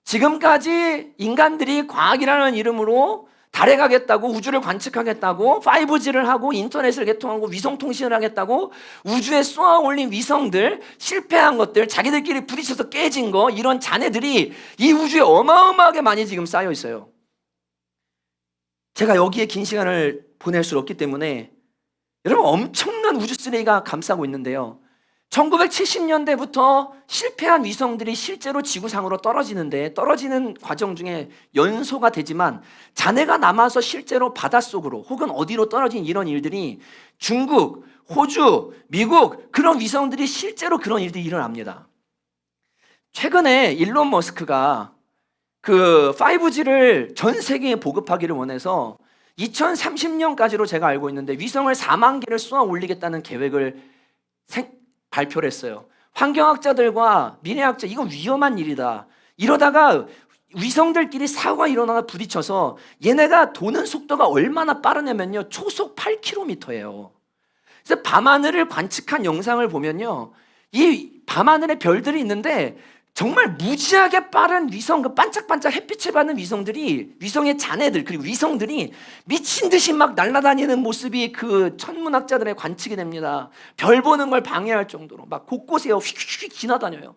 지금까지 인간들이 과학이라는 이름으로 달에 가겠다고, 우주를 관측하겠다고, 5G를 하고 인터넷을 개통하고 위성통신을 하겠다고 우주에 쏘아 올린 위성들, 실패한 것들, 자기들끼리 부딪혀서 깨진 거, 이런 잔해들이 이 우주에 어마어마하게 많이 지금 쌓여 있어요. 제가 여기에 긴 시간을 보낼 수 없기 때문에 여러분, 엄청난 우주 쓰레기가 감싸고 있는데요, 1970년대부터 실패한 위성들이 실제로 지구상으로 떨어지는데, 떨어지는 과정 중에 연소가 되지만 잔해가 남아서 실제로 바닷속으로 혹은 어디로 떨어진 이런 일들이 중국, 호주, 미국, 그런 위성들이 실제로 그런 일들이 일어납니다. 최근에 일론 머스크가 그 5G를 전 세계에 보급하기를 원해서 2030년까지로 제가 알고 있는데 위성을 4만 개를 쏘아 올리겠다는 계획을 발표를 했어요. 환경학자들과 미래학자, 이건 위험한 일이다. 이러다가 위성들끼리 사고가 일어나서 부딪혀서 얘네가 도는 속도가 얼마나 빠르냐면요, 초속 8km예요. 그래서 밤하늘을 관측한 영상을 보면요, 이 밤하늘에 별들이 있는데 정말 무지하게 빠른 위성, 그 반짝반짝 햇빛을 받는 위성들이, 위성의 잔해들, 그리고 위성들이 미친 듯이 막 날아다니는 모습이 그 천문학자들의 관측이 됩니다. 별 보는 걸 방해할 정도로 막 곳곳에 휙휙 지나다녀요.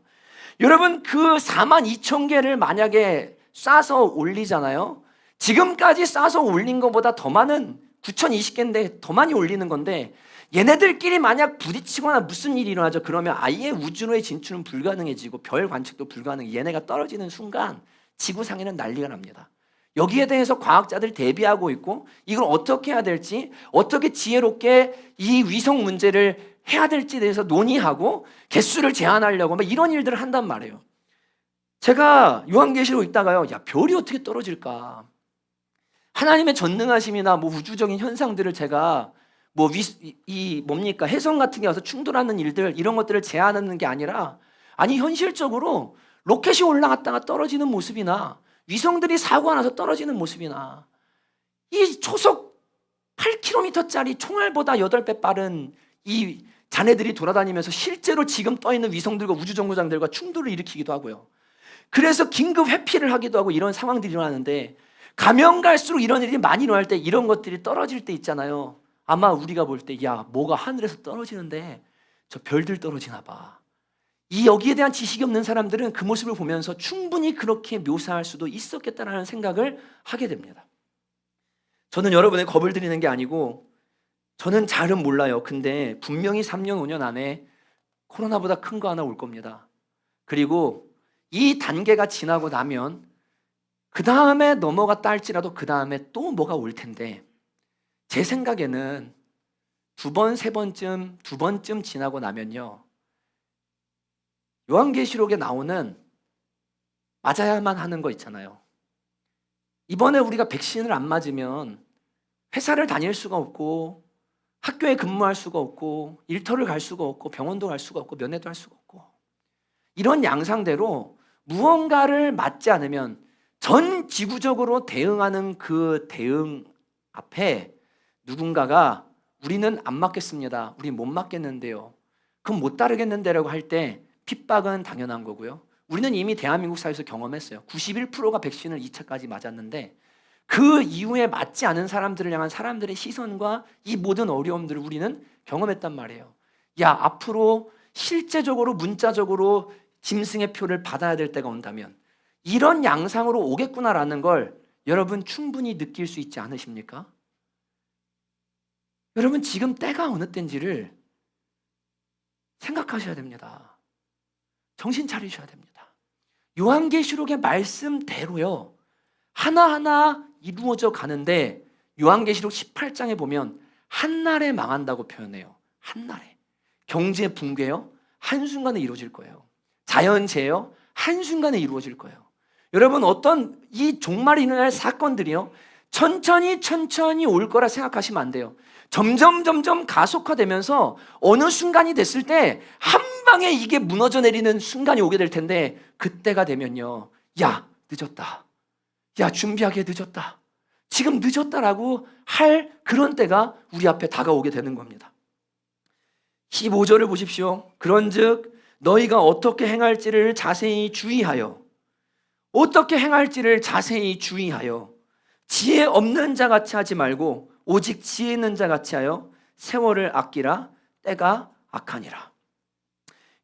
여러분, 그 4만 2천 개를 만약에 쏴서 올리잖아요. 지금까지 쏴서 올린 것보다 더 많은 9,020개인데 더 많이 올리는 건데, 얘네들끼리 만약 부딪히거나 무슨 일이 일어나죠? 그러면 아예 우주로의 진출은 불가능해지고 별 관측도 불가능해. 얘네가 떨어지는 순간 지구상에는 난리가 납니다. 여기에 대해서 과학자들 대비하고 있고, 이걸 어떻게 해야 될지, 어떻게 지혜롭게 이 위성 문제를 해야 될지에 대해서 논의하고 개수를 제한하려고 막 이런 일들을 한단 말이에요. 제가 요한계시록 읽다가요, 야, 별이 어떻게 떨어질까? 하나님의 전능하심이나 뭐 우주적인 현상들을 제가 뭐 뭡니까, 해성 같은 게 와서 충돌하는 일들, 이런 것들을 제한하는 게 아니라, 아니 현실적으로 로켓이 올라갔다가 떨어지는 모습이나 위성들이 사고가 나서 떨어지는 모습이나, 이 초속 8km짜리 총알보다 8배 빠른 이 잔해들이 돌아다니면서 실제로 지금 떠있는 위성들과 우주정거장들과 충돌을 일으키기도 하고요. 그래서 긴급 회피를 하기도 하고 이런 상황들이 일어나는데, 가면 갈수록 이런 일이 많이 일어날 때, 이런 것들이 떨어질 때 있잖아요. 아마 우리가 볼 때, 야, 뭐가 하늘에서 떨어지는데 저 별들 떨어지나 봐. 이 여기에 대한 지식이 없는 사람들은 그 모습을 보면서 충분히 그렇게 묘사할 수도 있었겠다라는 생각을 하게 됩니다. 저는 여러분의 겁을 드리는 게 아니고, 저는 잘은 몰라요. 근데 분명히 3년, 5년 안에 코로나보다 큰 거 하나 올 겁니다. 그리고 이 단계가 지나고 나면 그 다음에 넘어갔다 할지라도 그 다음에 또 뭐가 올 텐데, 제 생각에는 두 번쯤 지나고 나면요, 요한계시록에 나오는 맞아야만 하는 거 있잖아요. 이번에 우리가 백신을 안 맞으면 회사를 다닐 수가 없고, 학교에 근무할 수가 없고, 일터를 갈 수가 없고, 병원도 갈 수가 없고, 면회도 할 수가 없고, 이런 양상대로 무언가를 맞지 않으면 전 지구적으로 대응하는 그 대응 앞에 누군가가 우리는 안 맞겠습니다, 우리 못 맞겠는데요, 그럼 못 따르겠는데라고 할 때 핍박은 당연한 거고요. 우리는 이미 대한민국 사회에서 경험했어요. 91%가 백신을 2차까지 맞았는데 그 이후에 맞지 않은 사람들을 향한 사람들의 시선과 이 모든 어려움들을 우리는 경험했단 말이에요. 야, 앞으로 실제적으로 문자적으로 짐승의 표를 받아야 될 때가 온다면 이런 양상으로 오겠구나라는 걸 여러분 충분히 느낄 수 있지 않으십니까? 여러분, 지금 때가 어느 때인지를 생각하셔야 됩니다. 정신 차리셔야 됩니다. 요한계시록의 말씀대로요, 하나하나 이루어져 가는데, 요한계시록 18장에 보면 한날에 망한다고 표현해요. 한날에. 경제 붕괴요, 한순간에 이루어질 거예요. 자연재해요, 한순간에 이루어질 거예요. 여러분, 어떤 이 종말이 일어날 사건들이요, 천천히 올 거라 생각하시면 안 돼요. 점점 가속화되면서 어느 순간이 됐을 때 한 방에 이게 무너져 내리는 순간이 오게 될 텐데, 그때가 되면요, 야, 늦었다. 야, 준비하기에 늦었다. 지금 늦었다라고 할 그런 때가 우리 앞에 다가오게 되는 겁니다. 15절을 보십시오. 그런즉 너희가 어떻게 행할지를 자세히 주의하여 지혜 없는 자 같이 하지 말고 오직 지혜 있는 자 같이 하여 세월을 아끼라. 때가 악하니라.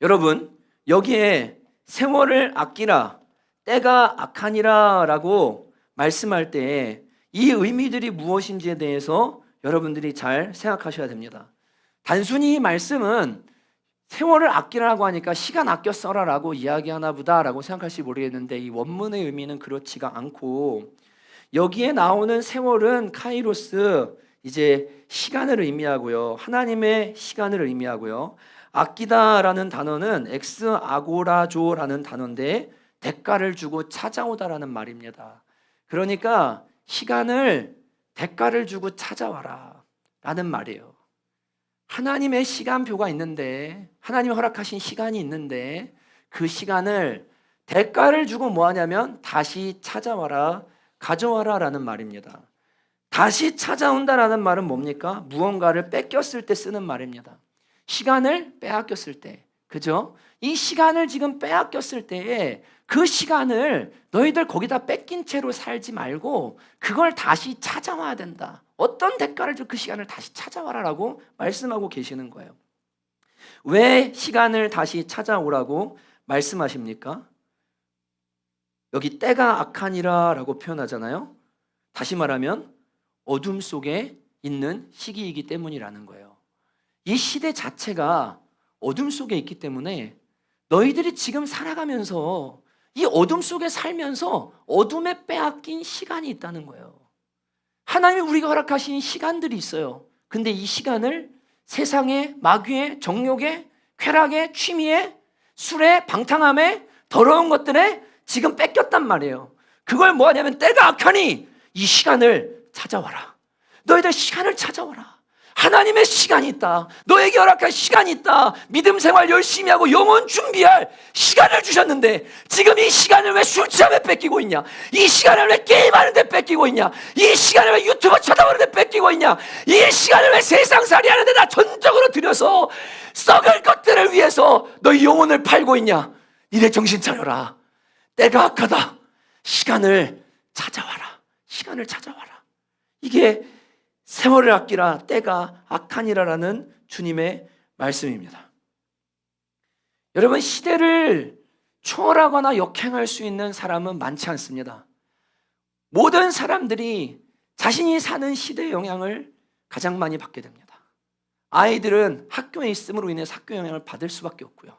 여러분, 여기에 세월을 아끼라, 때가 악하니라 라고 말씀할 때 이 의미들이 무엇인지에 대해서 여러분들이 잘 생각하셔야 됩니다. 단순히 이 말씀은 세월을 아끼라고 하니까 시간 아껴 써라라고 이야기하나 보다라고 생각할지 모르겠는데, 이 원문의 의미는 그렇지가 않고, 여기에 나오는 세월은 카이로스, 이제 시간을 의미하고요, 하나님의 시간을 의미하고요, 아끼다라는 단어는 엑스아고라조라는 단어인데 대가를 주고 찾아오다라는 말입니다. 그러니까 시간을 대가를 주고 찾아와라 라는 말이에요. 하나님의 시간표가 있는데, 하나님이 허락하신 시간이 있는데, 그 시간을 대가를 주고 뭐 하냐면 다시 찾아와라, 가져와라 라는 말입니다. 다시 찾아온다라는 말은 뭡니까? 무언가를 뺏겼을 때 쓰는 말입니다. 시간을 빼앗겼을 때, 그죠? 이 시간을 지금 빼앗겼을 때에 그 시간을 너희들 거기다 뺏긴 채로 살지 말고 그걸 다시 찾아와야 된다. 어떤 대가를 주고 그 시간을 다시 찾아와라라고 말씀하고 계시는 거예요. 왜 시간을 다시 찾아오라고 말씀하십니까? 여기 때가 악하니라 라고 표현하잖아요. 다시 말하면 어둠 속에 있는 시기이기 때문이라는 거예요. 이 시대 자체가 어둠 속에 있기 때문에 너희들이 지금 살아가면서 이 어둠 속에 살면서 어둠에 빼앗긴 시간이 있다는 거예요. 하나님이 우리가 허락하신 시간들이 있어요. 근데 이 시간을 세상에, 마귀에, 정욕에, 쾌락에, 취미에, 술에, 방탕함에, 더러운 것들에 지금 뺏겼단 말이에요. 그걸 뭐 하냐면 때가 악하니 이 시간을 찾아와라. 너희들 시간을 찾아와라. 하나님의 시간이 있다. 너에게 허락할 시간이 있다. 믿음 생활 열심히 하고 영혼 준비할 시간을 주셨는데 지금 이 시간을 왜 술 취함에 뺏기고 있냐? 이 시간을 왜 게임하는데 뺏기고 있냐? 이 시간을 왜 유튜브 쳐다보는데 뺏기고 있냐? 이 시간을 왜 세상살이 하는데 나 전적으로 들여서 썩을 것들을 위해서 너희 영혼을 팔고 있냐? 이래 정신 차려라. 때가 악하다. 시간을 찾아와라. 시간을 찾아와라. 이게 세월을 아끼라, 때가 악하니라라는 주님의 말씀입니다. 여러분, 시대를 초월하거나 역행할 수 있는 사람은 많지 않습니다. 모든 사람들이 자신이 사는 시대의 영향을 가장 많이 받게 됩니다. 아이들은 학교에 있음으로 인해서 학교 영향을 받을 수밖에 없고요.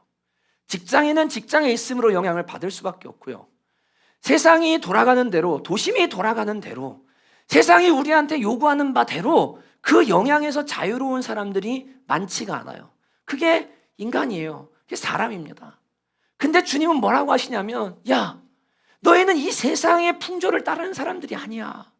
직장인은 직장에 있음으로 영향을 받을 수밖에 없고요. 세상이 돌아가는 대로, 도심이 돌아가는 대로, 세상이 우리한테 요구하는 바대로 그 영향에서 자유로운 사람들이 많지가 않아요. 그게 인간이에요. 그게 사람입니다. 근데 주님은 뭐라고 하시냐면, 야, 너희는 이 세상의 풍조를 따르는 사람들이 아니야.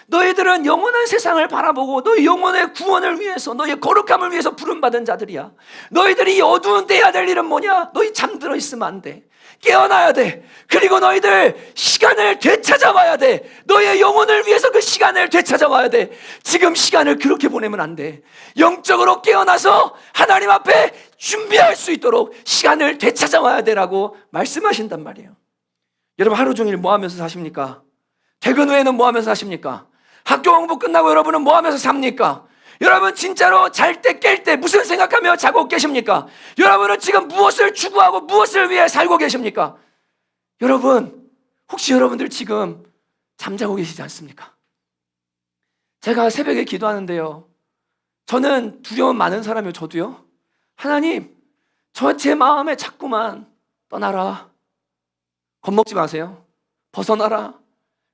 너희들은 영원한 세상을 바라보고 너희 영혼의 구원을 위해서, 너희의 거룩함을 위해서 부름받은 자들이야. 너희들이 이 어두운 때 해야 될 일은 뭐냐? 너희 잠들어 있으면 안 돼. 깨어나야 돼. 그리고 너희들 시간을 되찾아와야 돼. 너의 영혼을 위해서 그 시간을 되찾아와야 돼. 지금 시간을 그렇게 보내면 안 돼. 영적으로 깨어나서 하나님 앞에 준비할 수 있도록 시간을 되찾아와야 되라고 말씀하신단 말이에요. 여러분, 하루 종일 뭐 하면서 사십니까? 퇴근 후에는 뭐 하면서 사십니까? 학교 공부 끝나고 여러분은 뭐 하면서 삽니까? 여러분, 진짜로 잘 때 깰 때 무슨 생각하며 자고 계십니까? 여러분은 지금 무엇을 추구하고 무엇을 위해 살고 계십니까? 여러분, 혹시 여러분들 지금 잠자고 계시지 않습니까? 제가 새벽에 기도하는데요, 저는 두려움 많은 사람이에요. 저도요. 하나님, 제 마음에 자꾸만 떠나라, 겁먹지 마세요, 벗어나라,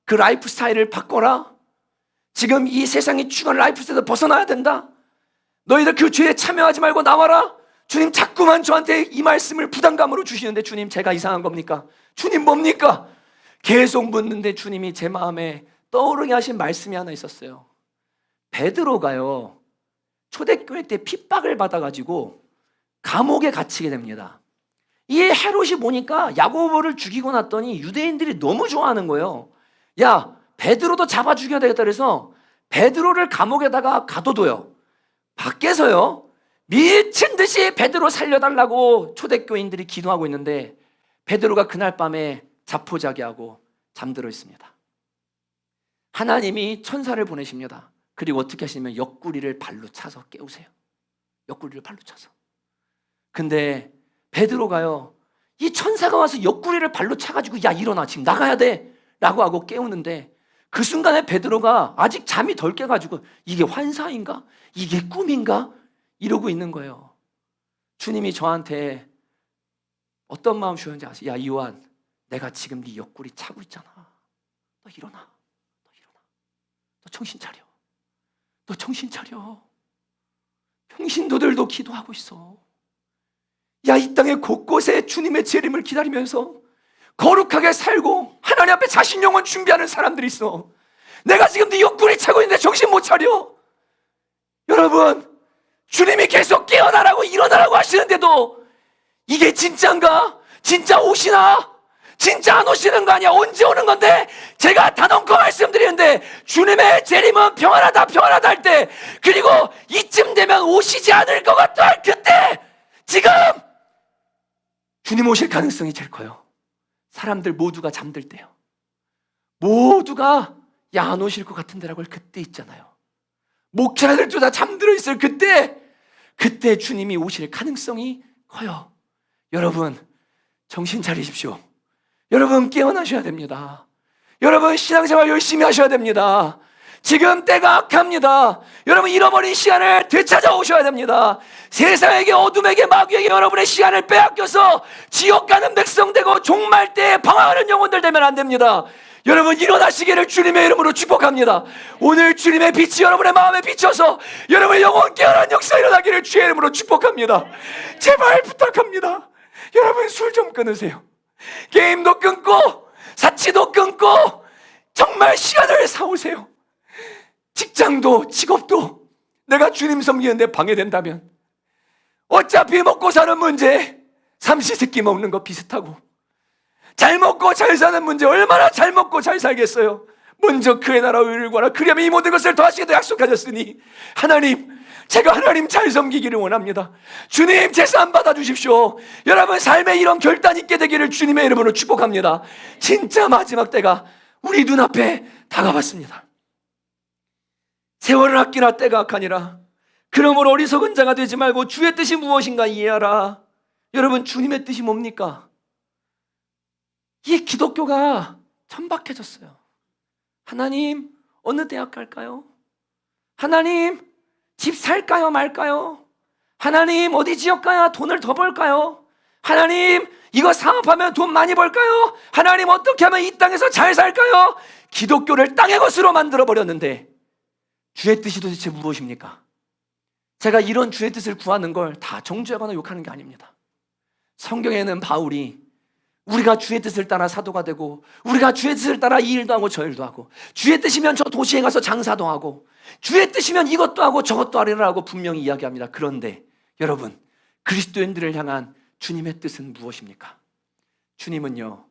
그 라이프 스타일을 바꿔라, 지금 이 세상이 추구하는 라이프 스타일에서 벗어나야 된다, 너희들 그 죄에 참여하지 말고 나와라. 주님 자꾸만 저한테 이 말씀을 부담감으로 주시는데, 주님 제가 이상한 겁니까? 주님 뭡니까? 계속 묻는데 주님이 제 마음에 떠오르게 하신 말씀이 하나 있었어요. 베드로가요, 초대교회 때 핍박을 받아가지고 감옥에 갇히게 됩니다. 이 헤롯이 보니까 야고보를 죽이고 났더니 유대인들이 너무 좋아하는 거예요. 야, 베드로도 잡아 죽여야 되겠다 그래서 베드로를 감옥에다가 가둬둬요. 밖에서요, 미친 듯이 베드로 살려달라고 초대교인들이 기도하고 있는데 베드로가 그날 밤에 자포자기하고 잠들어 있습니다. 하나님이 천사를 보내십니다. 그리고 어떻게 하시냐면 옆구리를 발로 차서 깨우세요. 옆구리를 발로 차서. 근데 베드로가요, 이 천사가 와서 옆구리를 발로 차가지고 야 일어나 지금 나가야 돼 라고 하고 깨우는데 그 순간에 베드로가 아직 잠이 덜 깨가지고 이게 환상인가? 이게 꿈인가? 이러고 있는 거예요. 주님이 저한테 어떤 마음 주셨는지 아세요? 야 요한, 내가 지금 네 옆구리 차고 있잖아. 너 일어나. 너 일어나. 너 정신 차려. 너 정신 차려. 평신도들도 기도하고 있어. 야, 이 땅의 곳곳에 주님의 재림을 기다리면서 거룩하게 살고 하나님 앞에 자신 영혼 준비하는 사람들이 있어. 내가 지금 네 옆구리 차고 있는데 정신 못 차려. 여러분, 주님이 계속 깨어나라고 일어나라고 하시는데도 이게 진짜인가? 진짜 오시나? 진짜 안 오시는 거 아니야? 언제 오는 건데? 제가 단언코 말씀드리는데 주님의 재림은 평안하다 평안하다 할 때, 그리고 이쯤 되면 오시지 않을 것 같다 할 그때, 지금 주님 오실 가능성이 제일 커요. 사람들 모두가 잠들 때요. 모두가 야 안 오실 것 같은데라고 할 그때 있잖아요. 목회자들도 다 잠들어 있어요. 그때 주님이 오실 가능성이 커요. 여러분, 정신 차리십시오. 여러분, 깨어나셔야 됩니다. 여러분, 신앙생활 열심히 하셔야 됩니다. 지금 때가 악합니다. 여러분, 잃어버린 시간을 되찾아오셔야 됩니다. 세상에게, 어둠에게, 마귀에게 여러분의 시간을 빼앗겨서 지옥 가는 백성 되고 종말 때에 방황하는 영혼들 되면 안 됩니다. 여러분, 일어나시기를 주님의 이름으로 축복합니다. 오늘 주님의 빛이 여러분의 마음에 비쳐서 여러분의 영혼 깨어난 역사 일어나기를 주의 이름으로 축복합니다. 제발 부탁합니다. 여러분, 술 좀 끊으세요. 게임도 끊고 사치도 끊고 정말 시간을 사오세요. 직장도 직업도 내가 주님 섬기는데 방해된다면 어차피 먹고 사는 문제 삼시세끼 먹는 거 비슷하고, 잘 먹고 잘 사는 문제 얼마나 잘 먹고 잘 살겠어요. 먼저 그의 나라와 의를 구하라. 그러면 이 모든 것을 더하시기도 약속하셨으니 하나님, 제가 하나님 잘 섬기기를 원합니다. 주님, 제사 받아주십시오. 여러분, 삶에 이런 결단 있게 되기를 주님의 이름으로 축복합니다. 진짜 마지막 때가 우리 눈앞에 다가왔습니다. 세월을 아끼라 때가 악하니라. 그러므로 어리석은 자가 되지 말고 주의 뜻이 무엇인가 이해하라. 여러분, 주님의 뜻이 뭡니까? 이 기독교가 천박해졌어요. 하나님, 어느 대학 갈까요? 하나님, 집 살까요 말까요? 하나님, 어디 지역 가야 돈을 더 벌까요? 하나님, 이거 사업하면 돈 많이 벌까요? 하나님, 어떻게 하면 이 땅에서 잘 살까요? 기독교를 땅의 것으로 만들어 버렸는데 주의 뜻이 도대체 무엇입니까? 제가 이런 주의 뜻을 구하는 걸 다 정죄하거나 욕하는 게 아닙니다. 성경에는 바울이 우리가 주의 뜻을 따라 사도가 되고, 우리가 주의 뜻을 따라 이 일도 하고 저 일도 하고, 주의 뜻이면 저 도시에 가서 장사도 하고, 주의 뜻이면 이것도 하고 저것도 하리라고 분명히 이야기합니다. 그런데 여러분, 그리스도인들을 향한 주님의 뜻은 무엇입니까? 주님은요,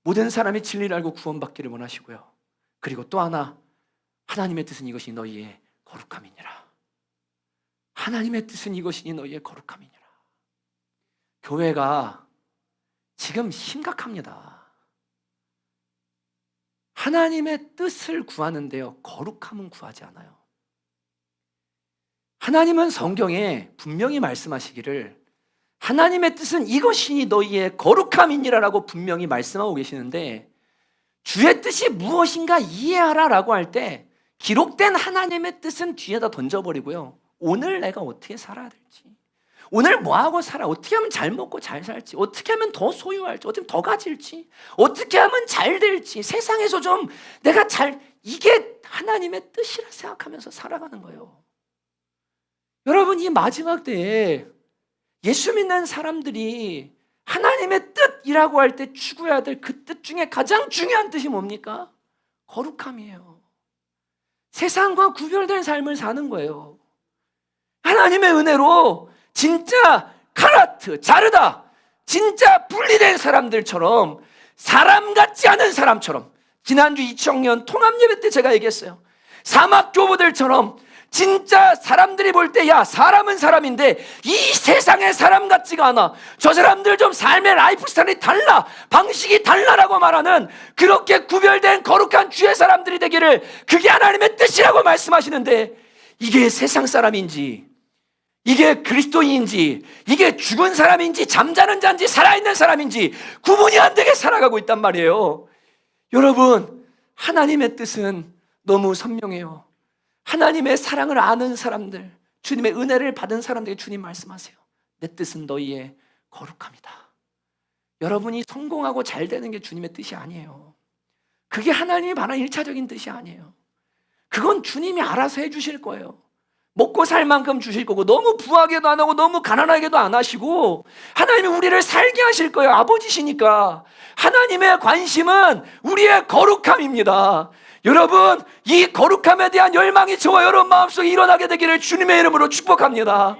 모든 사람이 진리를 알고 구원받기를 원하시고요, 그리고 또 하나, 하나님의 뜻은 이것이 너희의 거룩함이니라. 하나님의 뜻은 이것이니 너희의 거룩함이니라. 교회가 지금 심각합니다. 하나님의 뜻을 구하는데요, 거룩함은 구하지 않아요. 하나님은 성경에 분명히 말씀하시기를 하나님의 뜻은 이것이니 너희의 거룩함이니라라고 분명히 말씀하고 계시는데, 주의 뜻이 무엇인가 이해하라 라고 할 때 기록된 하나님의 뜻은 뒤에다 던져버리고요, 오늘 내가 어떻게 살아야 될지, 오늘 뭐하고 살아, 어떻게 하면 잘 먹고 잘 살지, 어떻게 하면 더 소유할지, 어떻게 하면 더 가질지, 어떻게 하면 잘 될지, 세상에서 좀 내가 이게 하나님의 뜻이라 생각하면서 살아가는 거예요. 여러분, 이 마지막 때에 예수 믿는 사람들이 하나님의 뜻이라고 할 때 추구해야 될 그 뜻 중에 가장 중요한 뜻이 뭡니까? 거룩함이에요. 세상과 구별된 삶을 사는 거예요. 하나님의 은혜로 진짜 카라트, 자르다, 진짜 분리된 사람들처럼, 사람 같지 않은 사람처럼, 지난주 2000년 통합예배 때 제가 얘기했어요. 사막 교부들처럼 진짜 사람들이 볼 때 야 사람은 사람인데 이 세상의 사람 같지가 않아, 저 사람들 좀 삶의 라이프 스타일이 달라, 방식이 달라라고 말하는 그렇게 구별된 거룩한 주의 사람들이 되기를, 그게 하나님의 뜻이라고 말씀하시는데, 이게 세상 사람인지, 이게 그리스도인인지, 이게 죽은 사람인지 잠자는 자인지 살아있는 사람인지 구분이 안 되게 살아가고 있단 말이에요. 여러분, 하나님의 뜻은 너무 선명해요. 하나님의 사랑을 아는 사람들, 주님의 은혜를 받은 사람들에게 주님 말씀하세요. 내 뜻은 너희의 거룩함이다. 여러분이 성공하고 잘 되는 게 주님의 뜻이 아니에요. 그게 하나님이 바라는 1차적인 뜻이 아니에요. 그건 주님이 알아서 해주실 거예요. 먹고 살 만큼 주실 거고, 너무 부하게도 안 하고 너무 가난하게도 안 하시고, 하나님이 우리를 살게 하실 거예요. 아버지시니까. 하나님의 관심은 우리의 거룩함입니다. 여러분, 이 거룩함에 대한 열망이 저와 여러분 마음속에 일어나게 되기를 주님의 이름으로 축복합니다.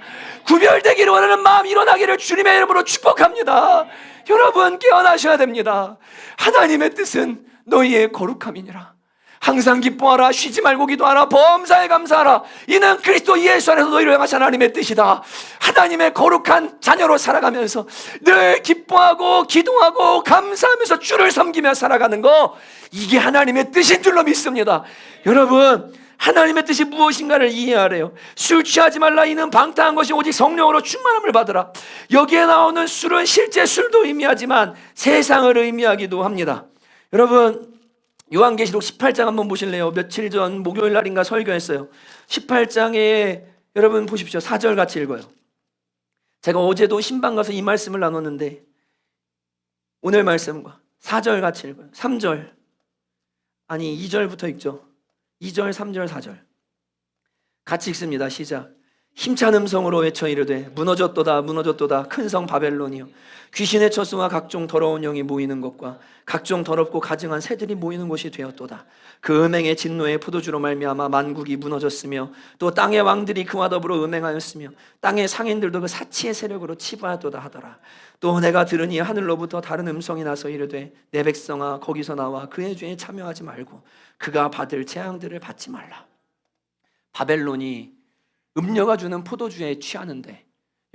구별되기를 원하는 마음 일어나기를 주님의 이름으로 축복합니다. 여러분, 깨어나셔야 됩니다. 하나님의 뜻은 너희의 거룩함이니라. 항상 기뻐하라, 쉬지 말고 기도하라, 범사에 감사하라. 이는 그리스도 예수 안에서 너희를 향하신 하나님의 뜻이다. 하나님의 거룩한 자녀로 살아가면서 늘 기뻐하고 기도하고 감사하면서 주를 섬기며 살아가는 거, 이게 하나님의 뜻인 줄로 믿습니다. 여러분, 하나님의 뜻이 무엇인가를 이해하래요. 술 취하지 말라, 이는 방탕한 것이 오직 성령으로 충만함을 받으라. 여기에 나오는 술은 실제 술도 의미하지만 세상을 의미하기도 합니다. 여러분, 요한계시록 18장 한번 보실래요? 며칠 전 목요일 날인가 설교했어요. 18장에 여러분 보십시오. 4절 같이 읽어요. 제가 어제도 신방 가서 이 말씀을 나눴는데 오늘 말씀과 4절 같이 읽어요. 3절, 아니 2절부터 읽죠. 2절, 3절, 4절 같이 읽습니다. 시작. 힘찬 음성으로 외쳐 이르되 무너졌도다 무너졌도다 큰 성 바벨론이여, 귀신의 처소와 각종 더러운 영이 모이는 것과 각종 더럽고 가증한 새들이 모이는 곳이 되었도다. 그 음행의 진노의 포도주로 말미암아 만국이 무너졌으며 또 땅의 왕들이 그와 더불어 음행하였으며 땅의 상인들도 그 사치의 세력으로 치부하도다 하더라. 또 내가 들으니 하늘로부터 다른 음성이 나서 이르되 내 백성아 거기서 나와 그의 죄에 참여하지 말고 그가 받을 재앙들을 받지 말라. 바벨론이 음녀가 주는 포도주에 취하는데,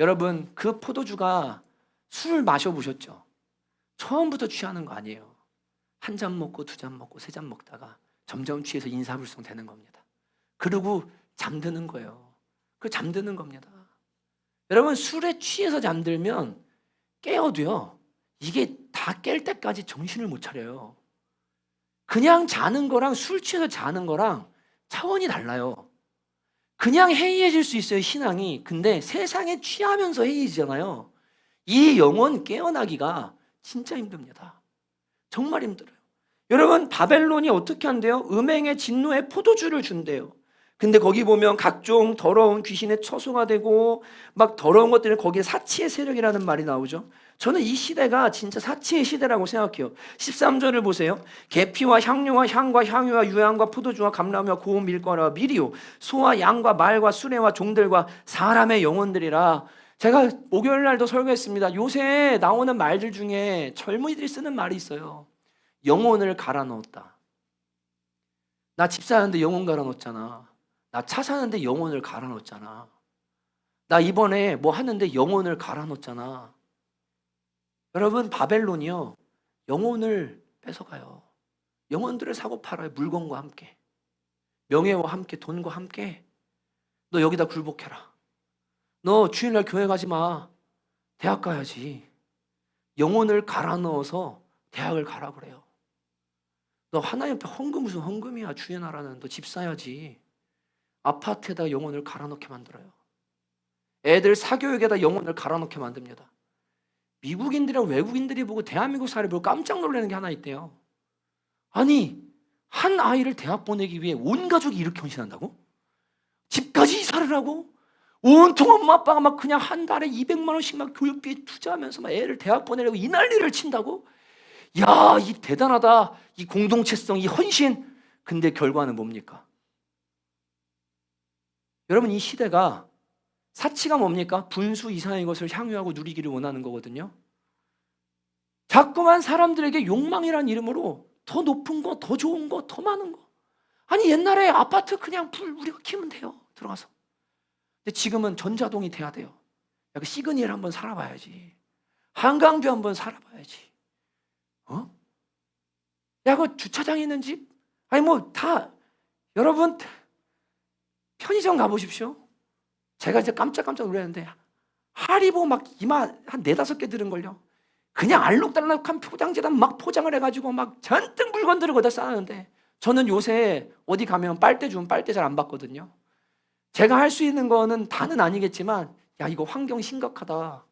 여러분 그 포도주가 술 마셔보셨죠? 처음부터 취하는 거 아니에요. 한 잔 먹고 두 잔 먹고 세 잔 먹다가 점점 취해서 인사불성 되는 겁니다. 그리고 잠드는 거예요. 그 잠드는 겁니다. 여러분, 술에 취해서 잠들면 깨어도요, 이게 다 깰 때까지 정신을 못 차려요. 그냥 자는 거랑 술 취해서 자는 거랑 차원이 달라요. 그냥 해이해질 수 있어요, 신앙이. 근데 세상에 취하면서 해이해지잖아요. 이 영혼 깨어나기가 진짜 힘듭니다. 정말 힘들어요. 여러분, 바벨론이 어떻게 한대요? 음행의 진노의 포도주를 준대요. 근데 거기 보면 각종 더러운 귀신의 처소가 되고 막 더러운 것들을, 거기에 사치의 세력이라는 말이 나오죠. 저는 이 시대가 진짜 사치의 시대라고 생각해요. 13절을 보세요. 계피와 향료와 향과 향유와 유향과 포도주와 감람과 고운 밀가루와 미리오, 소와 양과 말과 수레와 종들과 사람의 영혼들이라. 제가 목요일 날도 설교했습니다. 요새 나오는 말들 중에 젊은이들이 쓰는 말이 있어요. 영혼을 갈아 넣었다. 나 집 사는데 영혼 갈아 넣었잖아. 나 차 사는데 영혼을 갈아 넣었잖아. 나 이번에 뭐 하는데 영혼을 갈아 넣었잖아. 여러분, 바벨론이요, 영혼을 뺏어가요. 영혼들을 사고 팔아요. 물건과 함께, 명예와 함께, 돈과 함께. 너 여기다 굴복해라. 너 주일날 교회 가지 마. 대학 가야지. 영혼을 갈아 넣어서 대학을 가라 그래요. 너 하나님 앞에 헌금, 무슨 헌금이야. 주의 나라는. 너 집 사야지. 아파트에다 영혼을 갈아 넣게 만들어요. 애들 사교육에다 영혼을 갈아 넣게 만듭니다. 미국인들이랑 외국인들이 보고 대한민국 사례 보고 깜짝 놀라는 게 하나 있대요. 아니, 한 아이를 대학 보내기 위해 온 가족이 이렇게 헌신한다고? 집까지 이사를 하고 온통 엄마 아빠가 막 그냥 한 달에 200만 원씩 막 교육비에 투자하면서 막 애를 대학 보내려고 이 난리를 친다고? 야, 이 대단하다. 이 공동체성, 이 헌신. 근데 결과는 뭡니까? 여러분, 이 시대가 사치가 뭡니까? 분수 이상의 것을 향유하고 누리기를 원하는 거거든요. 자꾸만 사람들에게 욕망이라는 이름으로 더 높은 거, 더 좋은 거, 더 많은 거. 아니 옛날에 아파트 그냥 불 우리가 키우면 돼요. 들어가서. 근데 지금은 전자동이 돼야 돼요. 야, 그 시그니엘 한번 살아봐야지. 한강뷰 한번 살아봐야지. 야, 그 주차장 있는 집? 아니 뭐 다 여러분 편의점 가보십시오. 제가 이제 깜짝깜짝 놀랐는데 하리보 막 이마 한 4-5개 들은걸요. 그냥 알록달록한 포장지에다 막 포장을 해가지고 막 잔뜩 물건들을 거기다 쌓았는데 저는 요새 어디 가면 빨대 주면 빨대 잘 안 받거든요. 제가 할 수 있는 거는 다는 아니겠지만 야 이거 환경 심각하다.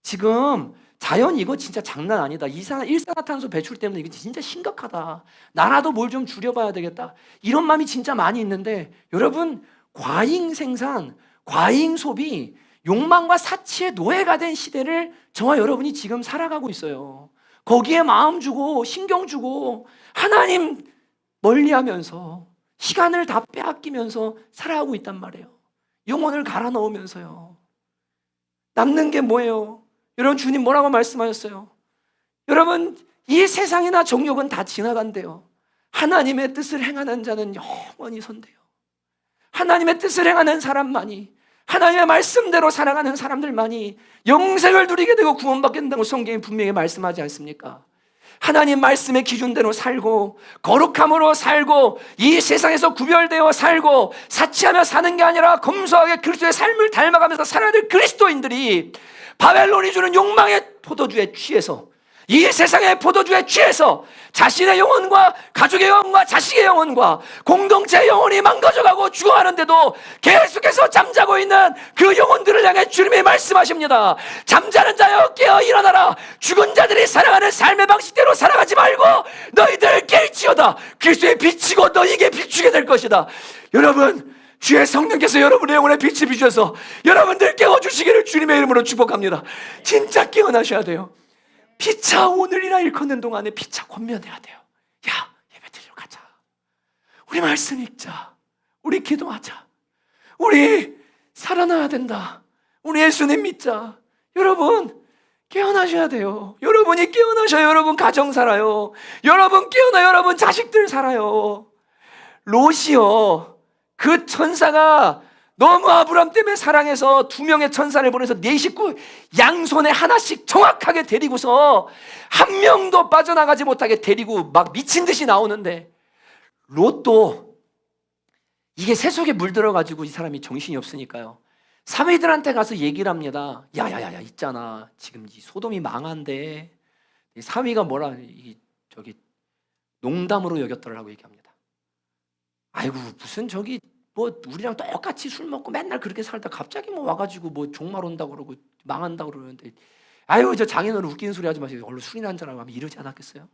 지금 자연 이거 진짜 장난 아니다. 일산화탄소 배출 때문에 이거 진짜 심각하다. 나라도 뭘 좀 줄여봐야 되겠다. 이런 마음이 진짜 많이 있는데 여러분 과잉 생산, 과잉 소비, 욕망과 사치의 노예가 된 시대를 저와 여러분이 지금 살아가고 있어요. 거기에 마음 주고 신경 주고 하나님 멀리하면서 시간을 다 빼앗기면서 살아가고 있단 말이에요. 영혼을 갈아 넣으면서요. 남는 게 뭐예요? 여러분 주님 뭐라고 말씀하셨어요? 여러분 이 세상이나 정욕은 다 지나간대요. 하나님의 뜻을 행하는 자는 영원히 선대요. 하나님의 뜻을 행하는 사람만이, 하나님의 말씀대로 살아가는 사람들만이 영생을 누리게 되고 구원받게 된다고 성경이 분명히 말씀하지 않습니까? 하나님 말씀의 기준대로 살고 거룩함으로 살고 이 세상에서 구별되어 살고 사치하며 사는 게 아니라 검소하게 그리스도의 삶을 닮아가면서 살아야 될 그리스도인들이 바벨론이 주는 욕망의 포도주에 취해서 이 세상의 포도주에 취해서 자신의 영혼과 가족의 영혼과 자식의 영혼과 공동체의 영혼이 망가져가고 죽어가는데도 계속해서 잠자고 있는 그 영혼들을 향해 주님이 말씀하십니다. 잠자는 자여 깨어 일어나라. 죽은 자들이 살아가는 삶의 방식대로 살아가지 말고 너희들 깨일지어다. 그리스도의 빛이고 너희에게 비추게 될 것이다. 여러분 주의 성령께서 여러분의 영혼에 빛을 비추셔서 여러분들 깨워주시기를 주님의 이름으로 축복합니다. 진짜 깨어나셔야 돼요. 피차 오늘이라 일컫는 동안에 피차 권면해야 돼요. 야 예배 드리러 가자. 우리 말씀 읽자. 우리 기도하자. 우리 살아나야 된다. 우리 예수님 믿자. 여러분 깨어나셔야 돼요. 여러분이 깨어나셔야 여러분 가정 살아요. 여러분 깨어나 여러분 자식들 살아요. 롯이요 그 천사가 너무 아브람 때문에 사랑해서 2명의 천사를 보내서 4 식구 양손에 하나씩 정확하게 데리고서 한 명도 빠져나가지 못하게 데리고 막 미친 듯이 나오는데 롯도 이게 세속에 물들어가지고 이 사람이 정신이 없으니까요. 사위들한테 가서 얘기를 합니다. 야야야야 있잖아. 지금 이 소돔이 망한데 사위가 뭐라 저기 농담으로 여겼더라고 얘기합니다. 아이고 무슨 저기 뭐 우리랑 똑같이 술 먹고 맨날 그렇게 살다 갑자기 뭐 와가지고 뭐 종말 온다고 그러고 망한다고 그러는데 아유 저 장인어른 웃기는 소리 하지 마시고 얼른 술이나 한잔하고 하면 이러지 않았겠어요?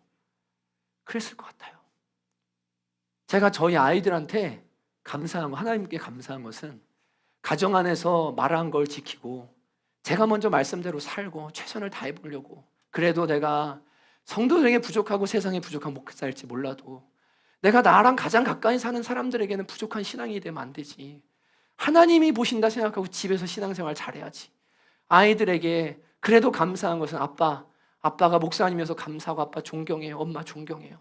그랬을 것 같아요. 제가 저희 아이들한테 감사한 거 하나님께 감사한 것은 가정 안에서 말한 걸 지키고 제가 먼저 말씀대로 살고 최선을 다해보려고 그래도 내가 성도들에게 부족하고 세상에 부족한 목사일지 몰라도 내가 나랑 가장 가까이 사는 사람들에게는 부족한 신앙이 되면 안 되지. 하나님이 보신다 생각하고 집에서 신앙생활 잘해야지. 아이들에게 그래도 감사한 것은 아빠가 목사님이어서 감사하고 아빠 존경해요. 엄마 존경해요.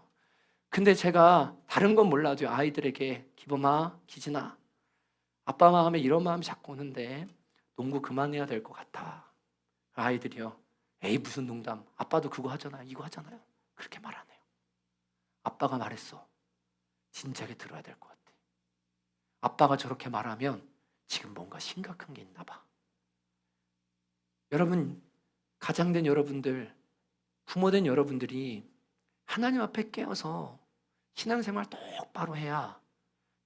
근데 제가 다른 건 몰라도요. 아이들에게 기범아, 기진아 아빠 마음에 이런 마음이 자꾸 오는데 농구 그만해야 될 것 같아. 아이들이요. 에이 무슨 농담. 아빠도 그거 하잖아요. 이거 하잖아요. 그렇게 말 안 해요. 아빠가 말했어. 진작에 들어야 될 것 같아. 아빠가 저렇게 말하면 지금 뭔가 심각한 게 있나 봐. 여러분, 가장된 여러분들, 부모된 여러분들이 하나님 앞에 깨어서 신앙생활 똑바로 해야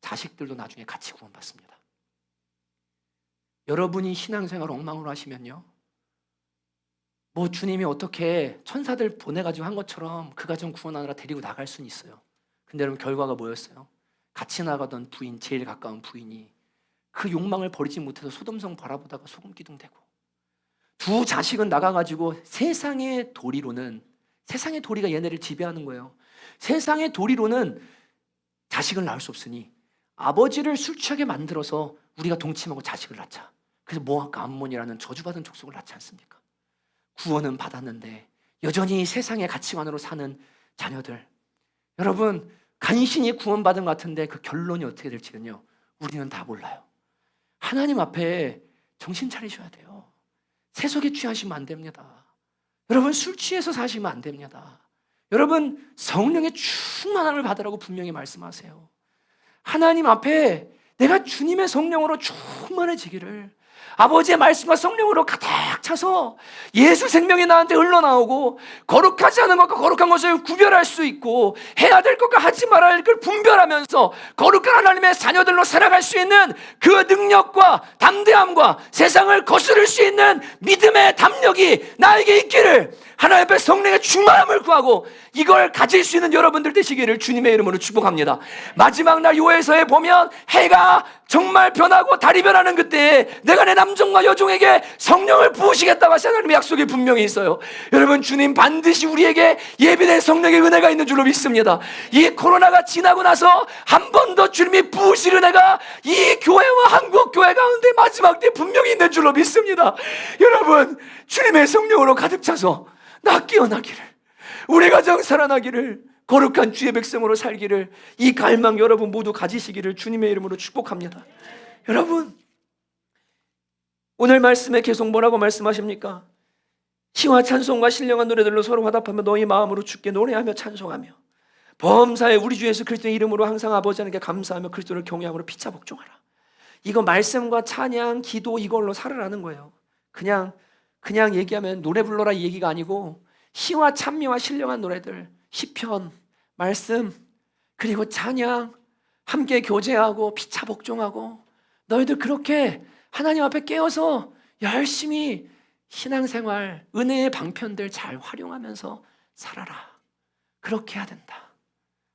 자식들도 나중에 같이 구원받습니다. 여러분이 신앙생활 엉망으로 하시면요. 뭐 주님이 어떻게 천사들 보내가지고 한 것처럼 그 가정 구원하느라 데리고 나갈 수는 있어요. 근데 여러분 결과가 뭐였어요? 같이 나가던 부인, 제일 가까운 부인이 그 욕망을 버리지 못해서 소돔성 바라보다가 소금 기둥 되고 두 자식은 나가가지고 세상의 도리로는 세상의 도리가 얘네를 지배하는 거예요. 세상의 도리로는 자식을 낳을 수 없으니 아버지를 술 취하게 만들어서 우리가 동침하고 자식을 낳자. 그래서 모압과 암몬이라는 저주받은 족속을 낳지 않습니까? 구원은 받았는데 여전히 세상의 가치관으로 사는 자녀들 여러분 간신히 구원받은 것 같은데 그 결론이 어떻게 될지는요 우리는 다 몰라요. 하나님 앞에 정신 차리셔야 돼요. 세속에 취하시면 안 됩니다. 여러분 술 취해서 사시면 안 됩니다. 여러분 성령의 충만함을 받으라고 분명히 말씀하세요. 하나님 앞에 내가 주님의 성령으로 충만해지기를, 아버지의 말씀과 성령으로 가득 차서 예수 생명이 나한테 흘러나오고 거룩하지 않은 것과 거룩한 것을 구별할 수 있고 해야 될 것과 하지 말아야 할 걸 분별하면서 거룩한 하나님의 자녀들로 살아갈 수 있는 그 능력과 담대함과 세상을 거스를 수 있는 믿음의 담력이 나에게 있기를 하나님 앞에 성령의 충만함을 구하고 이걸 가질 수 있는 여러분들 되시기를 주님의 이름으로 축복합니다. 마지막 날 요해서에 보면 해가 정말 변하고 달이 변하는 그때에 내가 내 남종과 여종에게 성령을 부으시겠다고 하신 하나님의 약속이 분명히 있어요. 여러분 주님 반드시 우리에게 예비된 성령의 은혜가 있는 줄로 믿습니다. 이 코로나가 지나고 나서 한 번 더 주님이 부으실 은혜가 이 교회와 한국 교회 가운데 마지막 때 분명히 있는 줄로 믿습니다. 여러분 주님의 성령으로 가득 차서 나 깨어나기를, 우리 가정 살아나기를, 거룩한 주의 백성으로 살기를, 이 갈망 여러분 모두 가지시기를 주님의 이름으로 축복합니다. 여러분 오늘 말씀에 계속 뭐라고 말씀하십니까? 시와 찬송과 신령한 노래들로 서로 화답하며 너희 마음으로 주께 노래하며 찬송하며 범사에 우리 주 예수 그리스도의 이름으로 항상 아버지 하나님께 감사하며 그리스도를 경외함으로 피차 복종하라. 이거 말씀과 찬양, 기도 이걸로 살아라는 거예요. 그냥 얘기하면 노래 불러라 이 얘기가 아니고 시와 찬미와 신령한 노래들, 시편, 말씀, 그리고 찬양 함께 교제하고 피차 복종하고 너희들 그렇게 하나님 앞에 깨어서 열심히 신앙생활, 은혜의 방편들 잘 활용하면서 살아라. 그렇게 해야 된다.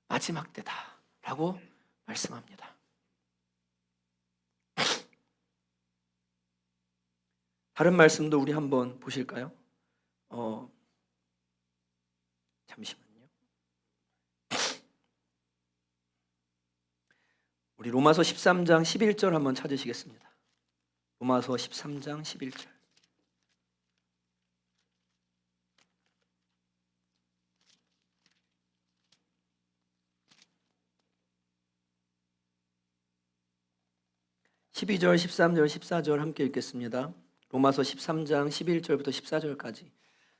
마지막 때다 라고 말씀합니다. 다른 말씀도 우리 한번 보실까요? 잠시만요. 우리 로마서 13장 11절 한번 찾으시겠습니다. 로마서 13장 11절. (12절) (13절) (14절) 함께 읽겠습니다. 로마서 13장 11절부터 14절까지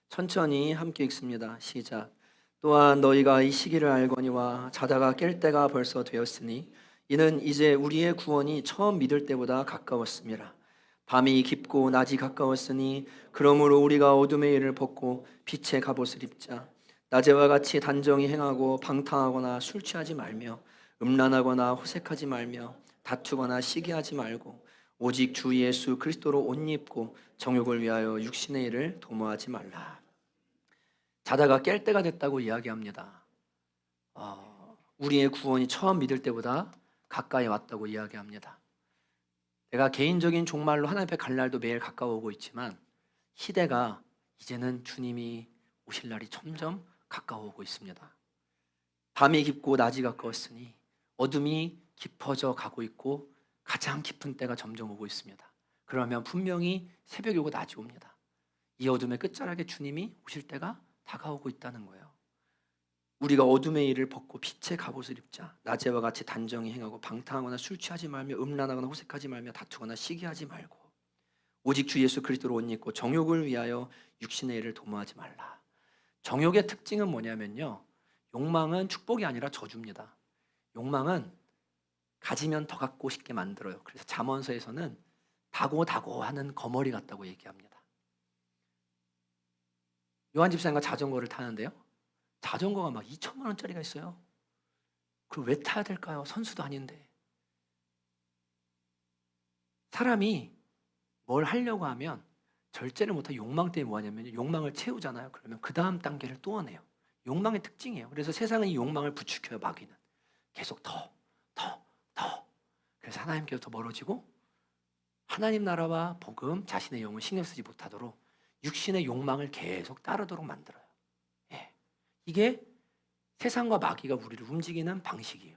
천천히 함께 읽습니다. 시작. 또한 너희가 이 시기를 알거니와 자다가 깰 때가 벌써 되었으니 이는 이제 우리의 구원이 처음 믿을 때보다 가까웠음이라. 밤이 깊고 낮이 가까웠으니 그러므로 우리가 어둠의 일을 벗고 빛의 갑옷을 입자. 낮에와 같이 단정히 행하고 방탕하거나 술 취하지 말며 음란하거나 호색하지 말며 다투거나 시기하지 말고 오직 주 예수 그리스도로 옷 입고 정욕을 위하여 육신의 일을 도모하지 말라. 자다가 깰 때가 됐다고 이야기합니다. 우리의 구원이 처음 믿을 때보다 가까이 왔다고 이야기합니다. 내가 개인적인 종말로 하나님 앞에 갈 날도 매일 가까워오고 있지만 시대가 이제는 주님이 오실 날이 점점 가까워오고 있습니다. 밤이 깊고 낮이 가까웠으니 어둠이 깊어져 가고 있고 가장 깊은 때가 점점 오고 있습니다. 그러면 분명히 새벽이 오고 낮이 옵니다. 이 어둠의 끝자락에 주님이 오실 때가 다가오고 있다는 거예요. 우리가 어둠의 일을 벗고 빛의 갑옷을 입자. 낮에와 같이 단정히 행하고 방탕하거나 술 취하지 말며 음란하거나 호색하지 말며 다투거나 시기하지 말고 오직 주 예수 그리스도로 옷 입고 정욕을 위하여 육신의 일을 도모하지 말라. 정욕의 특징은 뭐냐면요, 욕망은 축복이 아니라 저주입니다. 욕망은 가지면 더 갖고 싶게 만들어요. 그래서 잠언서에서는 다고 하는 거머리 같다고 얘기합니다. 요한 집사님과 자전거를 타는데요, 자전거가 막 2천만 원짜리가 있어요. 그걸 왜 타야 될까요? 선수도 아닌데. 사람이 뭘 하려고 하면 절제를 못하고 욕망 때문에 뭐 하냐면 욕망을 채우잖아요. 그러면 그 다음 단계를 또 원해요. 욕망의 특징이에요. 그래서 세상은 이 욕망을 부추겨요. 마귀는 계속 더. 그래서 하나님께로부터 멀어지고 하나님 나라와 복음, 자신의 영을 신경 쓰지 못하도록 육신의 욕망을 계속 따르도록 만들어요. 이게 세상과 마귀가 우리를 움직이는 방식이에요.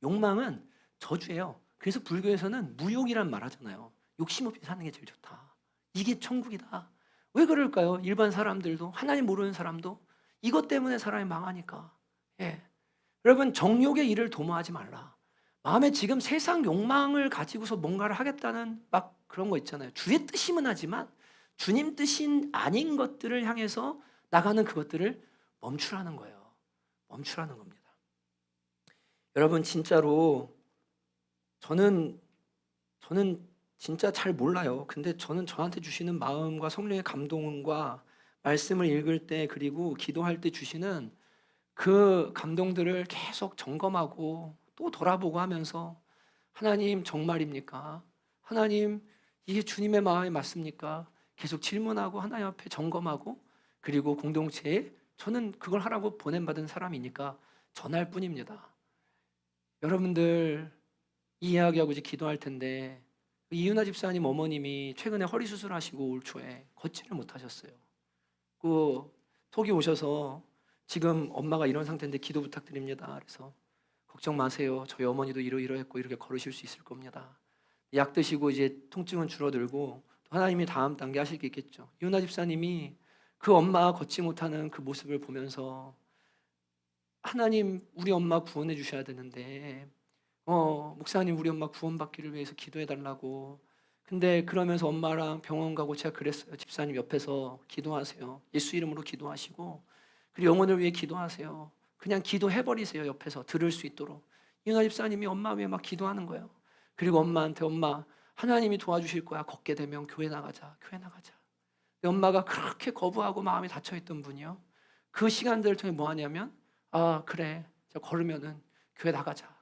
욕망은 저주예요. 그래서 불교에서는 무욕이란 말 하잖아요. 욕심 없이 사는 게 제일 좋다. 이게 천국이다. 왜 그럴까요? 일반 사람들도, 하나님 모르는 사람도 이것 때문에 사람이 망하니까. 여러분, 정욕의 일을 도모하지 말라. 마음에 지금 세상 욕망을 가지고서 뭔가를 하겠다는 막 그런 거 있잖아요. 주의 뜻이면 하지만 주님 뜻인 아닌 것들을 향해서 나가는 그것들을 멈추라는 거예요. 멈추라는 겁니다. 여러분, 진짜로 저는 진짜 잘 몰라요. 근데 저는 저한테 주시는 마음과 성령의 감동과 말씀을 읽을 때 그리고 기도할 때 주시는 그 감동들을 계속 점검하고 또 돌아보고 하면서 하나님 정말입니까? 하나님 이게 주님의 마음에 맞습니까? 계속 질문하고 하나님 앞에 점검하고 그리고 공동체에 저는 그걸 하라고 보냄받은 사람이니까 전할 뿐입니다. 여러분들 이 이야기하고 이제 기도할 텐데 이윤아 집사님 어머님이 최근에 허리 수술하시고 올 초에 걷지를 못하셨어요. 그 톡이 오셔서 지금 엄마가 이런 상태인데 기도 부탁드립니다. 그래서 걱정 마세요. 저희 어머니도 이러이러했고 이렇게 걸으실 수 있을 겁니다. 약 드시고 이제 통증은 줄어들고 하나님이 다음 단계 하실 게 있겠죠. 이윤아 집사님이 그 엄마 걷지 못하는 그 모습을 보면서 하나님 우리 엄마 구원해 주셔야 되는데 목사님 우리 엄마 구원받기를 위해서 기도해 달라고. 근데 그러면서 엄마랑 병원 가고 제가 그랬어요. 집사님 옆에서 기도하세요. 예수 이름으로 기도하시고 그리고 영혼을 위해 기도하세요. 그냥 기도해버리세요. 옆에서 들을 수 있도록. 이윤아 집사님이 엄마 위해 막 기도하는 거예요. 그리고 엄마한테 엄마 하나님이 도와주실 거야. 걷게 되면 교회 나가자. 교회 나가자. 근데 엄마가 그렇게 거부하고 마음이 닫혀있던 분이요. 그 시간들을 통해 뭐 하냐면 아 그래 걸으면은 교회 나가자.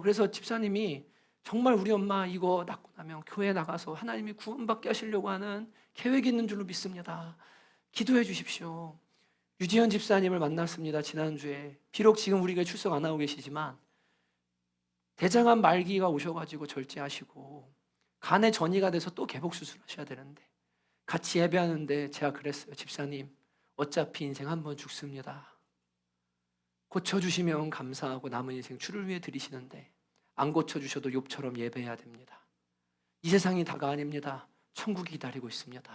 그래서 집사님이 정말 우리 엄마 이거 낫고 나면 교회 나가서 하나님이 구원받게 하시려고 하는 계획이 있는 줄로 믿습니다. 기도해 주십시오. 유지현 집사님을 만났습니다. 지난주에. 비록 지금 우리 교회 출석 안 하고 계시지만 대장암 말기가 오셔가지고 절제하시고 간에 전이가 돼서 또 개복 수술하셔야 되는데 같이 예배하는데 제가 그랬어요. 집사님 어차피 인생 한 번 죽습니다. 고쳐주시면 감사하고 남은 인생 주를 위해 드리시는데 안 고쳐주셔도 욥처럼 예배해야 됩니다. 이 세상이 다가 아닙니다. 천국이 기다리고 있습니다.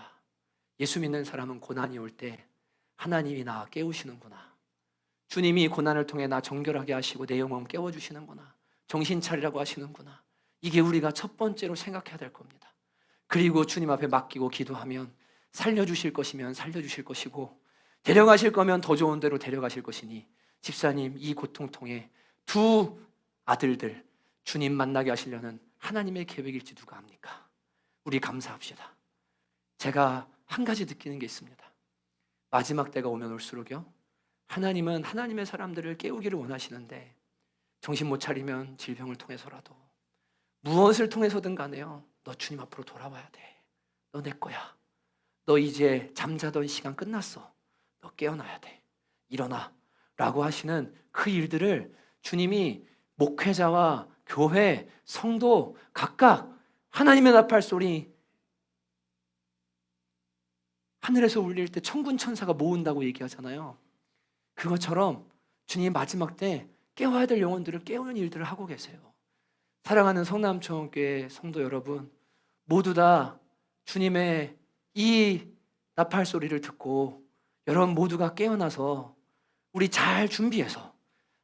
예수 믿는 사람은 고난이 올 때 하나님이 나 깨우시는구나. 주님이 고난을 통해 나 정결하게 하시고 내 영혼 깨워주시는구나. 정신 차리라고 하시는구나. 이게 우리가 첫 번째로 생각해야 될 겁니다. 그리고 주님 앞에 맡기고 기도하면 살려주실 것이면 살려주실 것이고 데려가실 거면 더 좋은 데로 데려가실 것이니 집사님 이 고통 통해 두 아들들 주님 만나게 하시려는 하나님의 계획일지 누가 압니까? 우리 감사합시다. 제가 한 가지 느끼는 게 있습니다. 마지막 때가 오면 올수록요 하나님은 하나님의 사람들을 깨우기를 원하시는데 정신 못 차리면 질병을 통해서라도 무엇을 통해서든 간에요 너 주님 앞으로 돌아와야 돼. 너 내 거야. 너 이제 잠자던 시간 끝났어. 너 깨어나야 돼. 일어나 라고 하시는 그 일들을 주님이 목회자와 교회, 성도 각각 하나님의 나팔 소리 하늘에서 울릴 때 천군 천사가 모은다고 얘기하잖아요. 그것처럼 주님이 마지막 때 깨워야 될 영혼들을 깨우는 일들을 하고 계세요. 사랑하는 성남초원교회 성도 여러분 모두 다 주님의 이 나팔 소리를 듣고 여러분 모두가 깨어나서 우리 잘 준비해서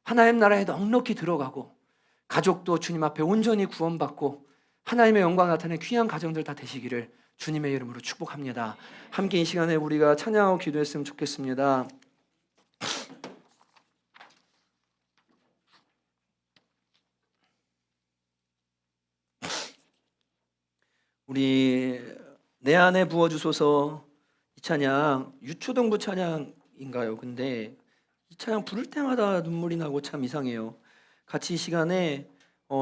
하나님 나라에 넉넉히 들어가고 가족도 주님 앞에 온전히 구원받고 하나님의 영광 나타내는 귀한 가정들 다 되시기를 주님의 이름으로 축복합니다. 함께 이 시간에 우리가 찬양하고 기도했으면 좋겠습니다. 우리 내 안에 부어주소서 이 찬양 유초동부 찬양인가요? 근데 이 찬양 부를 때마다 눈물이 나고 참 이상해요. 같이 이 시간에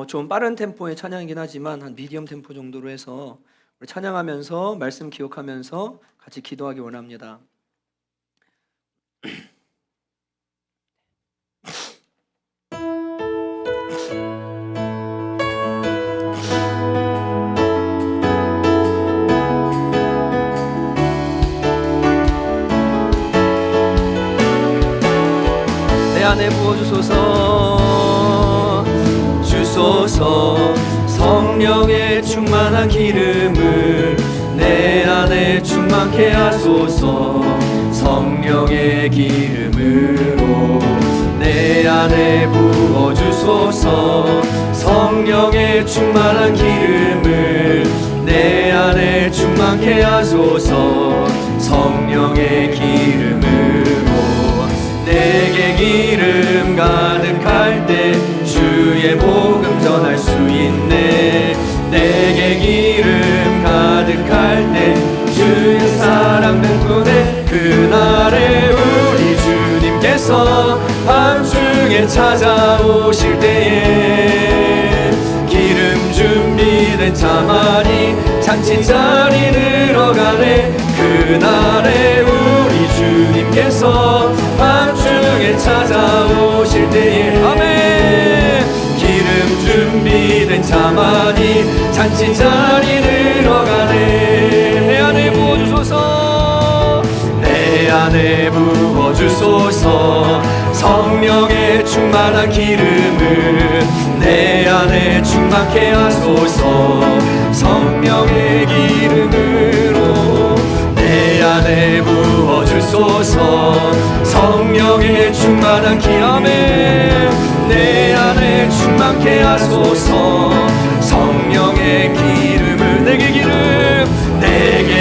좀 빠른 템포의 찬양이긴 하지만 한 미디엄 템포 정도로 해서 우리 찬양하면서 말씀 기억하면서 같이 기도하기 원합니다. 내 안에 부어주소서 주소서 성령의 충만한 기름을 내 안에 충만케 하소서 성령의 기름으로 내 내 안에 부어주소서. 성령의 충만한 기름을 내 안에 충만케 하소서. 성령의 기름으로 내게 기름 가득할 때 주의 복음 전할 수 있네. 내게 기름 가득할 때 주의 사랑 덕분에 그날에 우리 주님께서 밤중에 찾아오실 때에 기름 준비된 자만이 잔치자리 들어가네. 그날에 우리 주님께서 밤중에 찾아오실 때에 아멘. 기름 준비된 자만이 잔치자리 들어가네. 내 안에 부어주소서. 내 안에 부어주소서. 성령의 충만한 기름을 내 안에 충만케 하소서. 성령의 기름으로 내 안에 부어주소서. 성령의 충만한 기름을 내 안에 충만케 하소서. 성령의 기름을 내게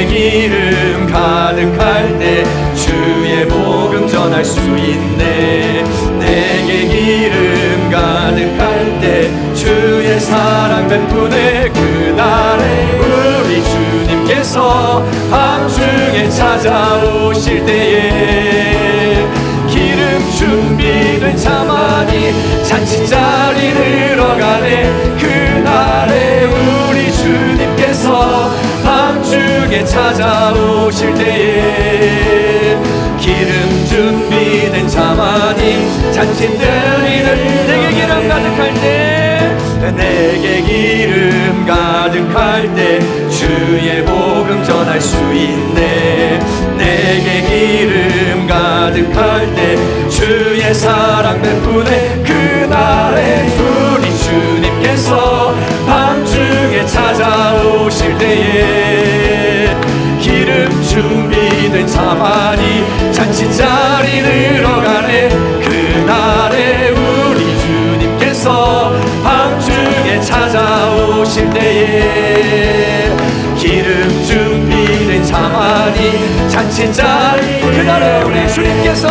기름 가득할 때 주의 복음 전할 수 있네. 내게 기름 가득할 때 주의 사랑 베푸네. 그날에 우리 주님께서 밤중에 찾아오실 때에 기름 준비된 자만이 잔치자리 들어가네. 그날에 우리 주님께서 밤중에 찾아오실 때에 기름 준비된 자만이 잔치자리를 내게 기름 가득할 때 내게 기름 가득할 때 주의 복음 전할 수 있네. 내게 기름 가득할 때 주의 사랑 베푸네. 그날에 우리 주님께서 밤중에 찾아오실 때에 기름 준비된 자만이 잔치자리 들어가네. 그날에 우리 주님께서 밤중에 찾아오실 때에 기름 준비된 자만이 잔치자리 그날에 우리 주님께서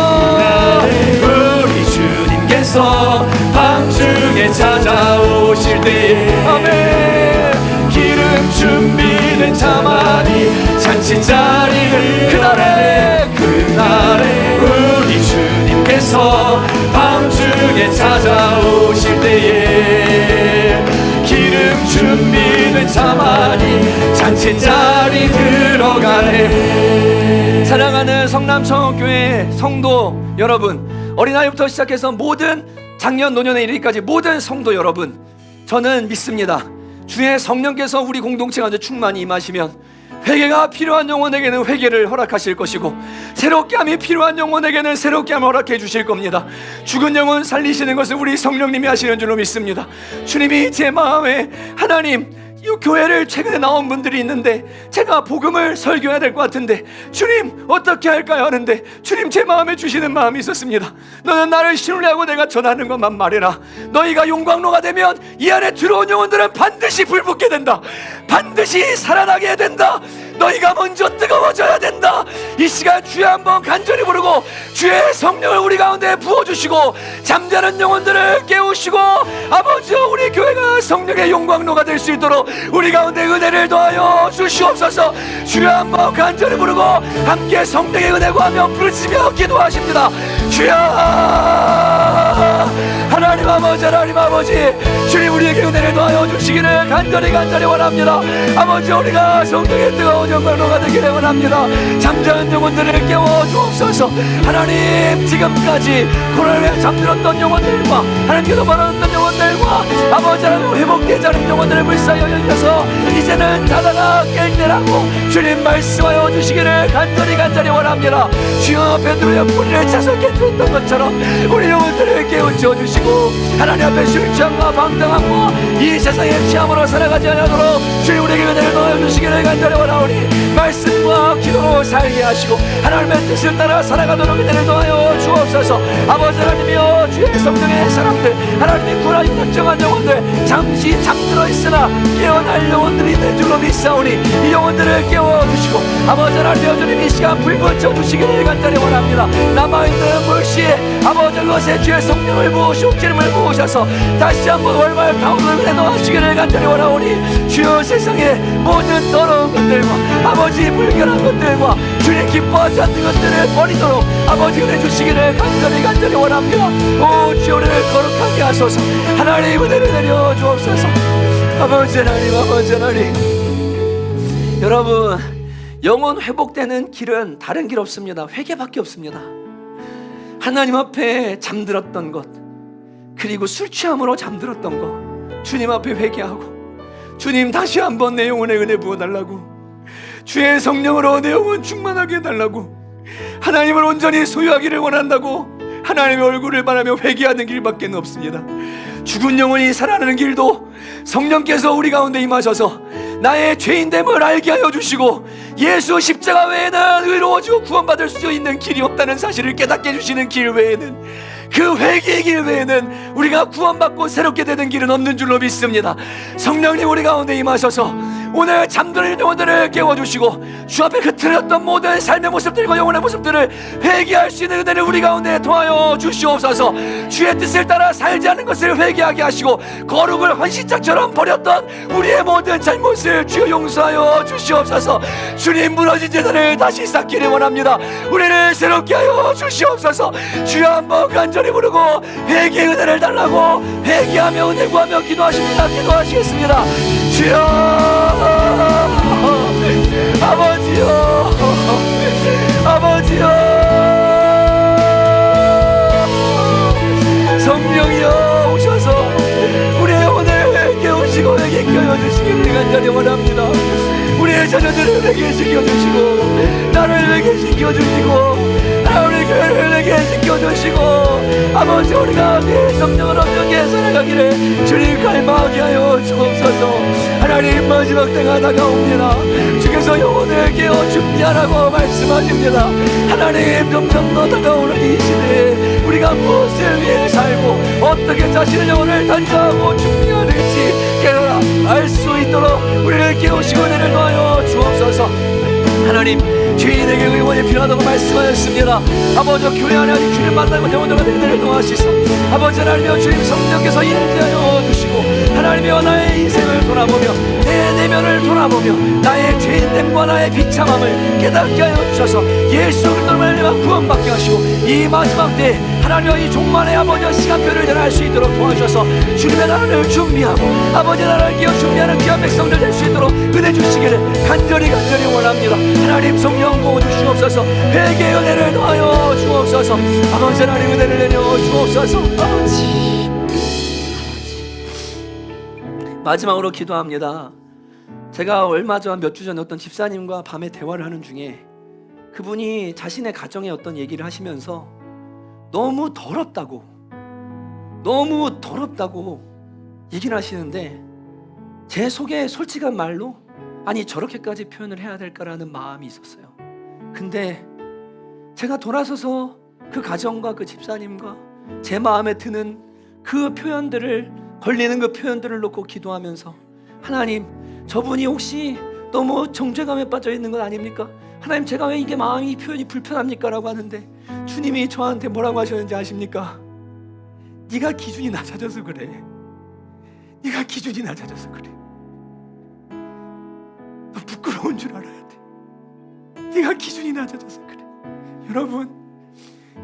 밤중에 찾아오실 때에 아멘. 기름 준비된 자만이 잔치자리를 그날에 우리 주님께서 밤중에 찾아오실 때에 기름 준비된 자만이 잔치자리 들어가네. 사랑하는 성남청교회 성도 여러분, 어린아이부터 시작해서 모든 작년 노년에 이르기까지 모든 성도 여러분, 저는 믿습니다. 주의 성령께서 우리 공동체 가운데 충만히 임하시면 회개가 필요한 영혼에게는 회개를 허락하실 것이고 새롭게 함이 필요한 영혼에게는 새롭게 함을 허락해 주실 겁니다. 죽은 영혼 살리시는 것을 우리 성령님이 하시는 줄로 믿습니다. 주님이 제 마음에 하나님, 이 교회를 최근에 나온 분들이 있는데 제가 복음을 설교해야 될 것 같은데 주님 어떻게 할까요 하는데 주님 제 마음에 주시는 마음이 있었습니다. 너는 나를 신뢰하고 내가 전하는 것만 말해라. 너희가 용광로가 되면 이 안에 들어온 영혼들은 반드시 불붙게 된다. 반드시 살아나게 된다. 너희가 먼저 뜨거워져야 된다. 이 시간 주여 한번 간절히 부르고 주의 성령을 우리 가운데 부어주시고 잠자는 영혼들을 깨우시고 아버지 우리 교회가 성령의 용광로가 될 수 있도록 우리 가운데 은혜를 더하여 주시옵소서. 주여 한번 간절히 부르고 함께 성령의 은혜 구하며 부르시며 기도하십니다. 주여 하나님 아버지 주님 우리에게 은혜를 더하여 주시기를 간절히 원합니다. 아버지 우리가 성령의 뜨거운 영광로가 되기를 원합니다. 잠자는 영혼들을 깨워 주옵소서. 하나님 지금까지 코로나에 잠들었던 영혼들과 하나님께서 바라는 영혼들과 아버지 하나님 회복되지 않은 영혼들을 불쌍히 여겨서 이제는 자다가 깰 때라고 주님 말씀하여 주시기를 간절히 원합니다. 주여 베드로의 뿌리를 차서 깨뜨렸던 것처럼 우리 영혼들을 깨우쳐 주시고 하나님 앞에 술 취함과 방탕함과 이 세상의 취함으로 살아가지 않도록 주님 우리에게 은혜를 넣어 주시기를 간절히 원하오니 말씀과 기도로 살게 하시고 하나님의 뜻을 따라 살아가도록 은혜를 더하여 주옵소서. 아버지 하나님이여 주의 성령의 사람들 하나님이 구원하여 결정한 영혼들 잠시 잠들어 있으나 깨어날 영혼들이 있는 줄로 믿사오니 이 영혼들을 깨워주시고 아버지 하나님이여 주님 이 시간 불붙여 주시기를 간절히 원합니다. 남아있는 물씨에 아버지 그것에 주의 성령을 부으시고 기름을 부으셔서 다시 한번 월말 타오르는 은혜 넣어주시기를 간절히 원하오니 주여 세상의 모든 더러운 것들과 아버지 불결한 것들과 주님 기뻐하지 않는 것들을 버리도록 아버지 은혜 주시기를 간절히 원합니다. 오 주여 우리를 거룩하게 하소서. 하나님 은혜를 내려 주옵소서. 아버지 하나님 여러분 영혼 회복되는 길은 다른 길 없습니다. 회개밖에 없습니다. 하나님 앞에 잠들었던 것 그리고 술 취함으로 잠들었던 것 주님 앞에 회개하고 주님 다시 한번 내 영혼에 은혜 부어달라고 주의 성령으로 내 영혼 충만하게 해달라고 하나님을 온전히 소유하기를 원한다고 하나님의 얼굴을 바라며 회개하는 길밖에 없습니다. 죽은 영혼이 살아나는 길도 성령께서 우리 가운데 임하셔서 나의 죄인됨을 알게 하여 주시고 예수 십자가 외에는 의로워지고 구원받을 수 있는 길이 없다는 사실을 깨닫게 해주시는 길 외에는 그 회개의 길 외에는 우리가 구원받고 새롭게 되는 길은 없는 줄로 믿습니다. 성령님 우리 가운데 임하셔서 오늘 잠드는 영혼들을 깨워주시고 주 앞에 흐트러졌던 모든 삶의 모습들과 영혼의 모습들을 회개할 수 있는 은혜를 우리 가운데 도와여 주시옵소서. 주의 뜻을 따라 살지 않는 것을 회개하게 하시고 거룩을 헌신짝처럼 버렸던 우리의 모든 잘못을 주여 용서하여 주시옵소서. 주님 무너진 재단을 다시 쌓기를 원합니다. 우리를 새롭게 하여 주시옵소서. 주여 한번 간절히 부르고 회개의 은혜를 달라고 회개하며 은혜 구하며 기도하시겠습니다. 주여 아버지요 성령이여 오셔서 우리의 영혼을 깨우시고 회개케 하여 주시기를 간절히 원합니다. 우리의 자녀들을 회개시켜 주시고 나를 회개시켜 주시고 우리 교회를 회개시켜 주시고 아버지 우리가 주의 성령을 온전히 살아가기를 주님 갈망하게 하여 주옵소서. 하나님 마지막 때가 다가옵니다. 주께서 영혼을 깨워 준비하라고 말씀하십니다. 하나님 점점 더 다가오는 이 시대에 우리가 무엇을 위해 살고 어떻게 자신의 영혼을 단장하고 준비해야 될지 깨달아 알 수 있도록 우리를 깨우시고 은혜를 더하여 주옵소서. 하나님 죄인에게 의원이 필요하다고 말씀하셨습니다. 아버지 교회 안에 아직 주님 만나고 영혼들과 은혜를 더하시소. 아버지 하나님이여 주님 성령께서 인도하여 주시고 하나님이여 나의 인생을 돌아보며 내 내면을 돌아보며 나의 죄인됨과 나의 비참함을 깨닫게 하여 주셔서 예수 그리스도로 말미암아 구원받게 하시고 이 마지막 때에 하나님이여 이 종말의 아버지와 시간표를 전할 수 있도록 도와주셔서 주님의 나라를 준비하고 아버지 나라를 기어 준비하는 귀한 백성들 될 수 있도록 은혜 주시기를 간절히 원합니다. 하나님 성령 부어 주시옵소서. 회개의 은혜를 더하여 주옵소서. 아버지 하나님 은혜를 내려 주옵소서. 아버지 마지막으로 기도합니다. 제가 얼마 전 몇 주 전에 어떤 집사님과 밤에 대화를 하는 중에 그분이 자신의 가정의 어떤 얘기를 하시면서 너무 더럽다고 얘기를 하시는데 제 속에 솔직한 말로 아니 저렇게까지 표현을 해야 될까라는 마음이 있었어요. 근데 제가 돌아서서 그 가정과 그 집사님과 제 마음에 드는 그 표현들을 걸리는 그 표현들을 놓고 기도하면서 하나님 저분이 혹시 너무 정죄감에 빠져 있는 건 아닙니까? 하나님 제가 왜 이게 마음이 표현이 불편합니까? 라고 하는데 주님이 저한테 뭐라고 하셨는지 아십니까? 네가 기준이 낮아져서 그래. 네가 기준이 낮아져서 그래. 너 부끄러운 줄 알아야 돼. 네가 기준이 낮아져서 그래. 여러분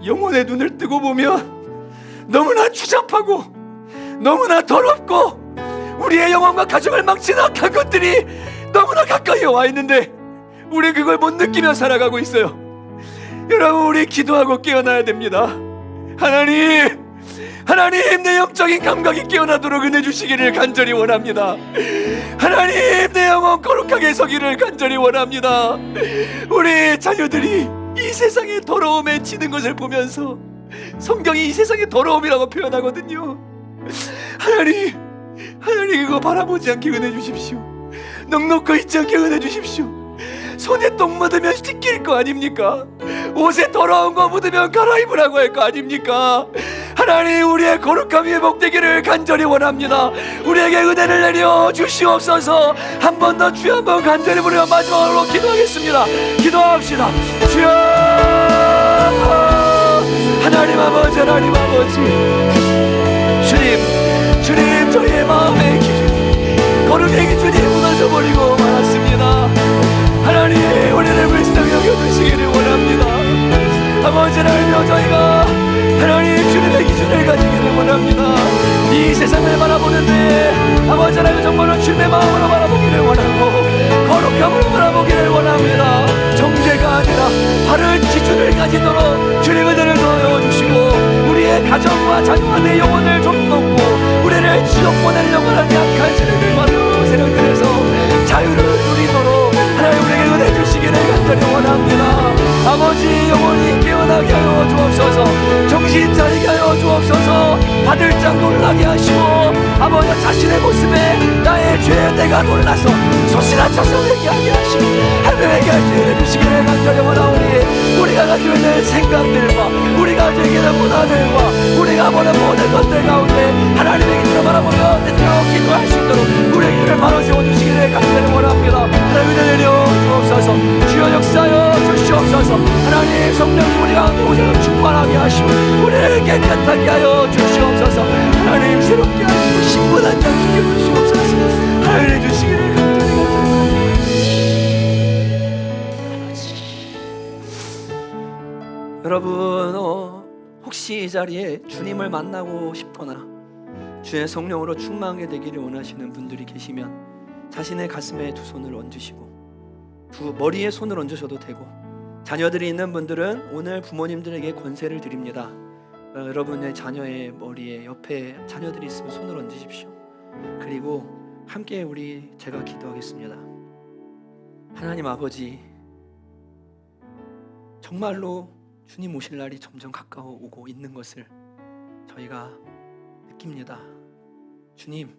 영혼의 눈을 뜨고 보면 너무나 추잡하고 너무나 더럽고 우리의 영혼과 가정을 망치는 악한 것들이 너무나 가까이 와 있는데 우리 그걸 못 느끼며 살아가고 있어요. 여러분 우리 기도하고 깨어나야 됩니다. 하나님 하나님, 내 영적인 감각이 깨어나도록 은혜 주시기를 간절히 원합니다. 하나님, 내 영혼 거룩하게 서기를 간절히 원합니다. 우리 자녀들이 이 세상의 더러움에 지는 것을 보면서 성경이 이 세상의 더러움이라고 표현하거든요. 하나님 그거 바라보지 않게 은혜 주십시오. 넉넉히 있지 않게 은혜 주십시오. 손에 똥 묻으면 씻길 거 아닙니까? 옷에 더러운 거 묻으면 갈아입으라고 할 거 아닙니까? 하나님, 우리의 거룩함이 회복되기를 간절히 원합니다. 우리에게 은혜를 내려 주시옵소서. 한 번 더 주여 한번 간절히 부르며 마지막으로 기도하겠습니다. 기도합시다. 주여, 하나님 아버지, 하나님 아버지, 주님 저희의 마음의 기준, 거룩의 기준이 무너져 버리고 말았습니다. 하나님, 우리를 불쌍히 여겨주시기를 원합니다. 아버지, 하나님, 저희가 하나님 주님의 기준을 가지기를 원합니다. 이 세상을 바라보는데 아버지 하나님, 정말로 주님의 마음으로 바라보기를 원하고 거룩함으로 바라보기를 원합니다. 정죄가 아니라 바른 기준을 가지도록 주님의 은혜를 더해주시고 우리의 가정과 자녀와 내 영혼을 좀 넘고 우리를 지옥 보내려고 하는 약한 세력을 받은 세력들에서 자유를 누리도록 하나님 우리에게 은혜 주시기를 간절히 원합니다. 아버지, 영혼이 깨어나게 하여 주옵소서. 정신 차리게 하여 주옵소서. 받을 장 놀라게 하시고 아버지, 자신의 모습에 나의 죄에 내가 놀라서 소시라쳐서 얘기하게 하시고 하늘에게 은혜 주시기를 간절히 원하오니 우리가 가지고 있는 생각들과 우리가 가지고 있는 문화들과 우리가 보는 모든 것들 가운데 하나님의 기준을 바라보며 때때로 기도할 수 있도록 우리의 길을 바로 세워주시기를 간절히 원합니다. 하나님 은혜 내려 주옵소서. 주여 역사하여 주시옵소서. 하나님, 성령님 우리 가운데 오셔서 충만하게 하시고 우리를 깨끗하게 하여 주시옵소서. 하나님, 새롭게 하시고 신분한 자 지켜주시옵소서. 하나님 주시기를 간절히 여러분, 혹시 이 자리에 주님을 만나고 싶거나 주의 성령으로 충만하게 되기를 원하시는 분들이 계시면 자신의 가슴에 두 손을 얹으시고 두 머리에 손을 얹으셔도 되고, 자녀들이 있는 분들은 오늘 부모님들에게 권세를 드립니다. 여러분의 자녀의 머리에 옆에 자녀들이 있으면 손을 얹으십시오. 그리고 함께 제가 기도하겠습니다. 하나님 아버지, 정말로 주님 오실 날이 점점 가까워 오고 있는 것을 저희가 느낍니다. 주님,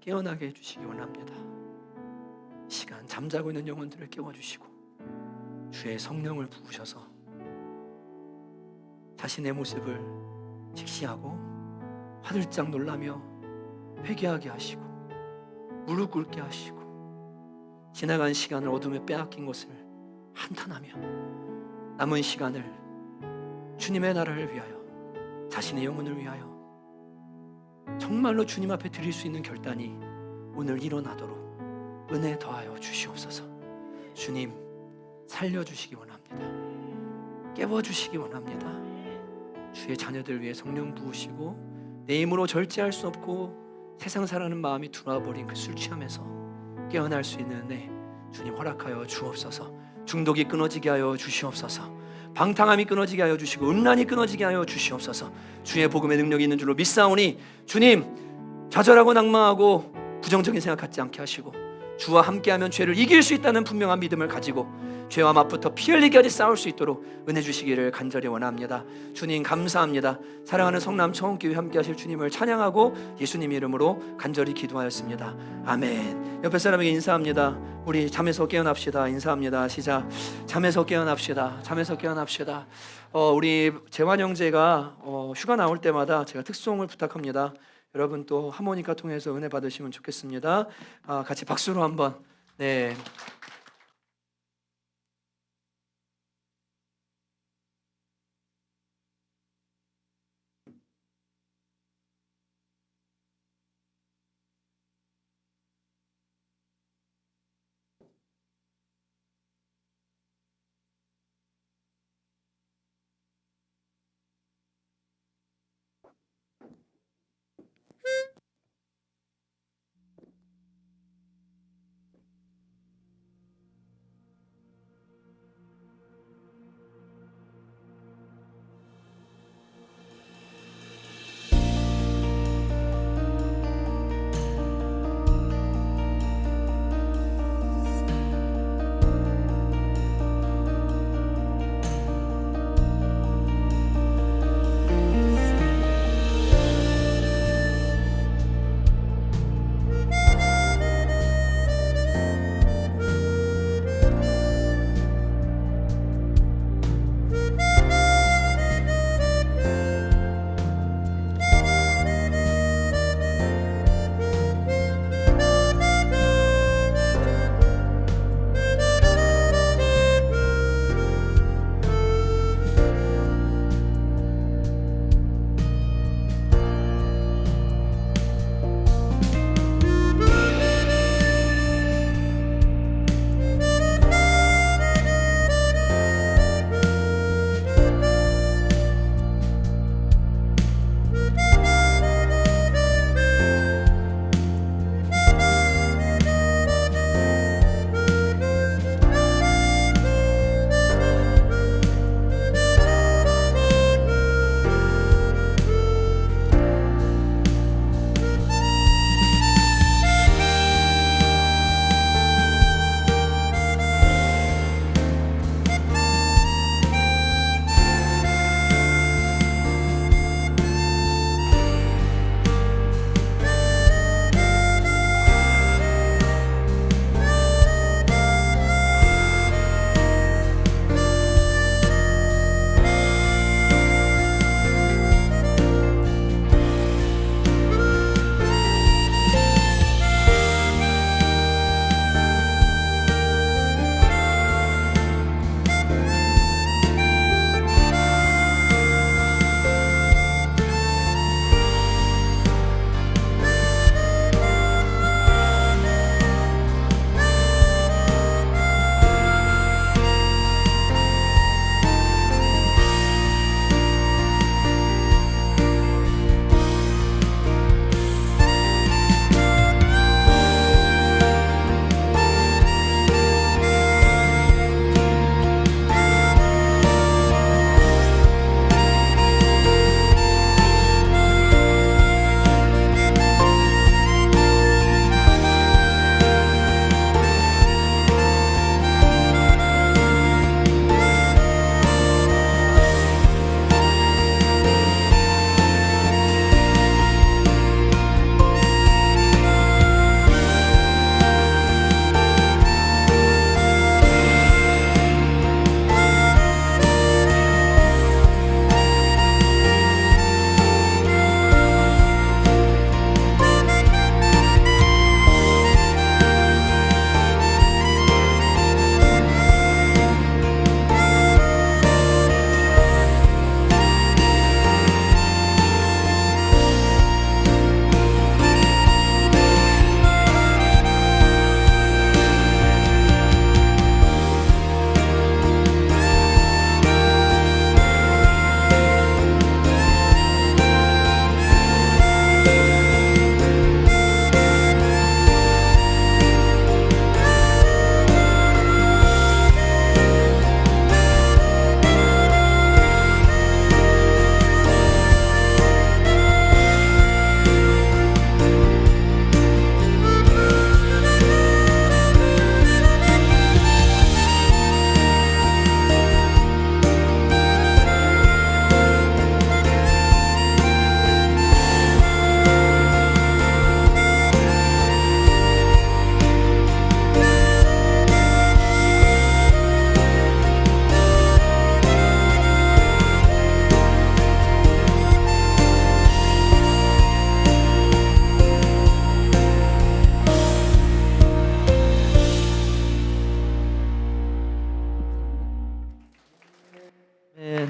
깨어나게 해주시기 원합니다. 이 시간 잠자고 있는 영혼들을 깨워주시고 주의 성령을 부으셔서 자신의 모습을 직시하고 화들짝 놀라며 회개하게 하시고 무릎 꿇게 하시고 지나간 시간을 어둠에 빼앗긴 것을 한탄하며 남은 시간을 주님의 나라를 위하여, 자신의 영혼을 위하여 정말로 주님 앞에 드릴 수 있는 결단이 오늘 일어나도록 은혜 더하여 주시옵소서. 주님, 살려주시기 원합니다. 깨워주시기 원합니다. 주의 자녀들 위해 성령 부으시고 내 힘으로 절제할 수 없고 세상 사랑하는 마음이 들어와버린 그 술 취함에서 깨어날 수 있는 은혜 주님 허락하여 주옵소서. 중독이 끊어지게 하여 주시옵소서. 방탕함이 끊어지게 하여 주시고 음란이 끊어지게 하여 주시옵소서. 주의 복음의 능력이 있는 줄로 믿사오니 주님, 좌절하고 낭망하고 부정적인 생각 갖지 않게 하시고 주와 함께하면 죄를 이길 수 있다는 분명한 믿음을 가지고 죄와 맛부터 피 흘리기까지 싸울 수 있도록 은혜 주시기를 간절히 원합니다. 주님 감사합니다. 사랑하는 성남 청운교회 함께하실 주님을 찬양하고 예수님 이름으로 간절히 기도하였습니다. 아멘. 옆에 사람에게 인사합니다. 우리 잠에서 깨어납시다. 인사합니다. 시작. 잠에서 깨어납시다. 잠에서 깨어납시다. 우리 재환 형제가 휴가 나올 때마다 제가 특송을 부탁합니다. 여러분 또 하모니카 통해서 은혜 받으시면 좋겠습니다. 같이 박수로 한번. 네.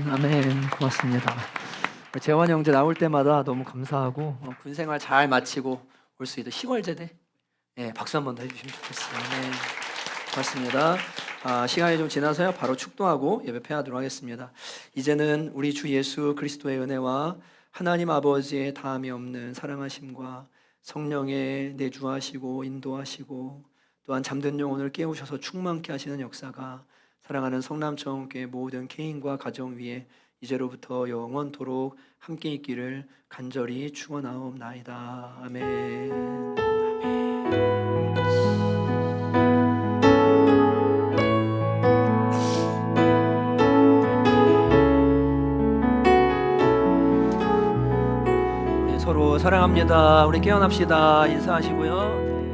아멘. 고맙습니다. 재환 형제 나올 때마다 너무 감사하고 군 생활 잘 마치고 올 수 있도록 시골제대 박수 한 번 더 해주시면 좋겠습니다. 아멘. 고맙습니다. 시간이 좀 지나서요 바로 축도하고 예배 폐하도록 하겠습니다. 이제는 우리 주 예수 그리스도의 은혜와 하나님 아버지의 다함이 없는 사랑하심과 성령의 내주하시고 인도하시고 또한 잠든 영혼을 깨우셔서 충만케 하시는 역사가 사랑하는 성남청교회 모든 개인과 가정 위에 이제로부터 영원토록 함께 있기를 간절히 축원하옵나이다. 아멘. 서로 사랑합니다. 우리 깨어납시다. 인사하시고요.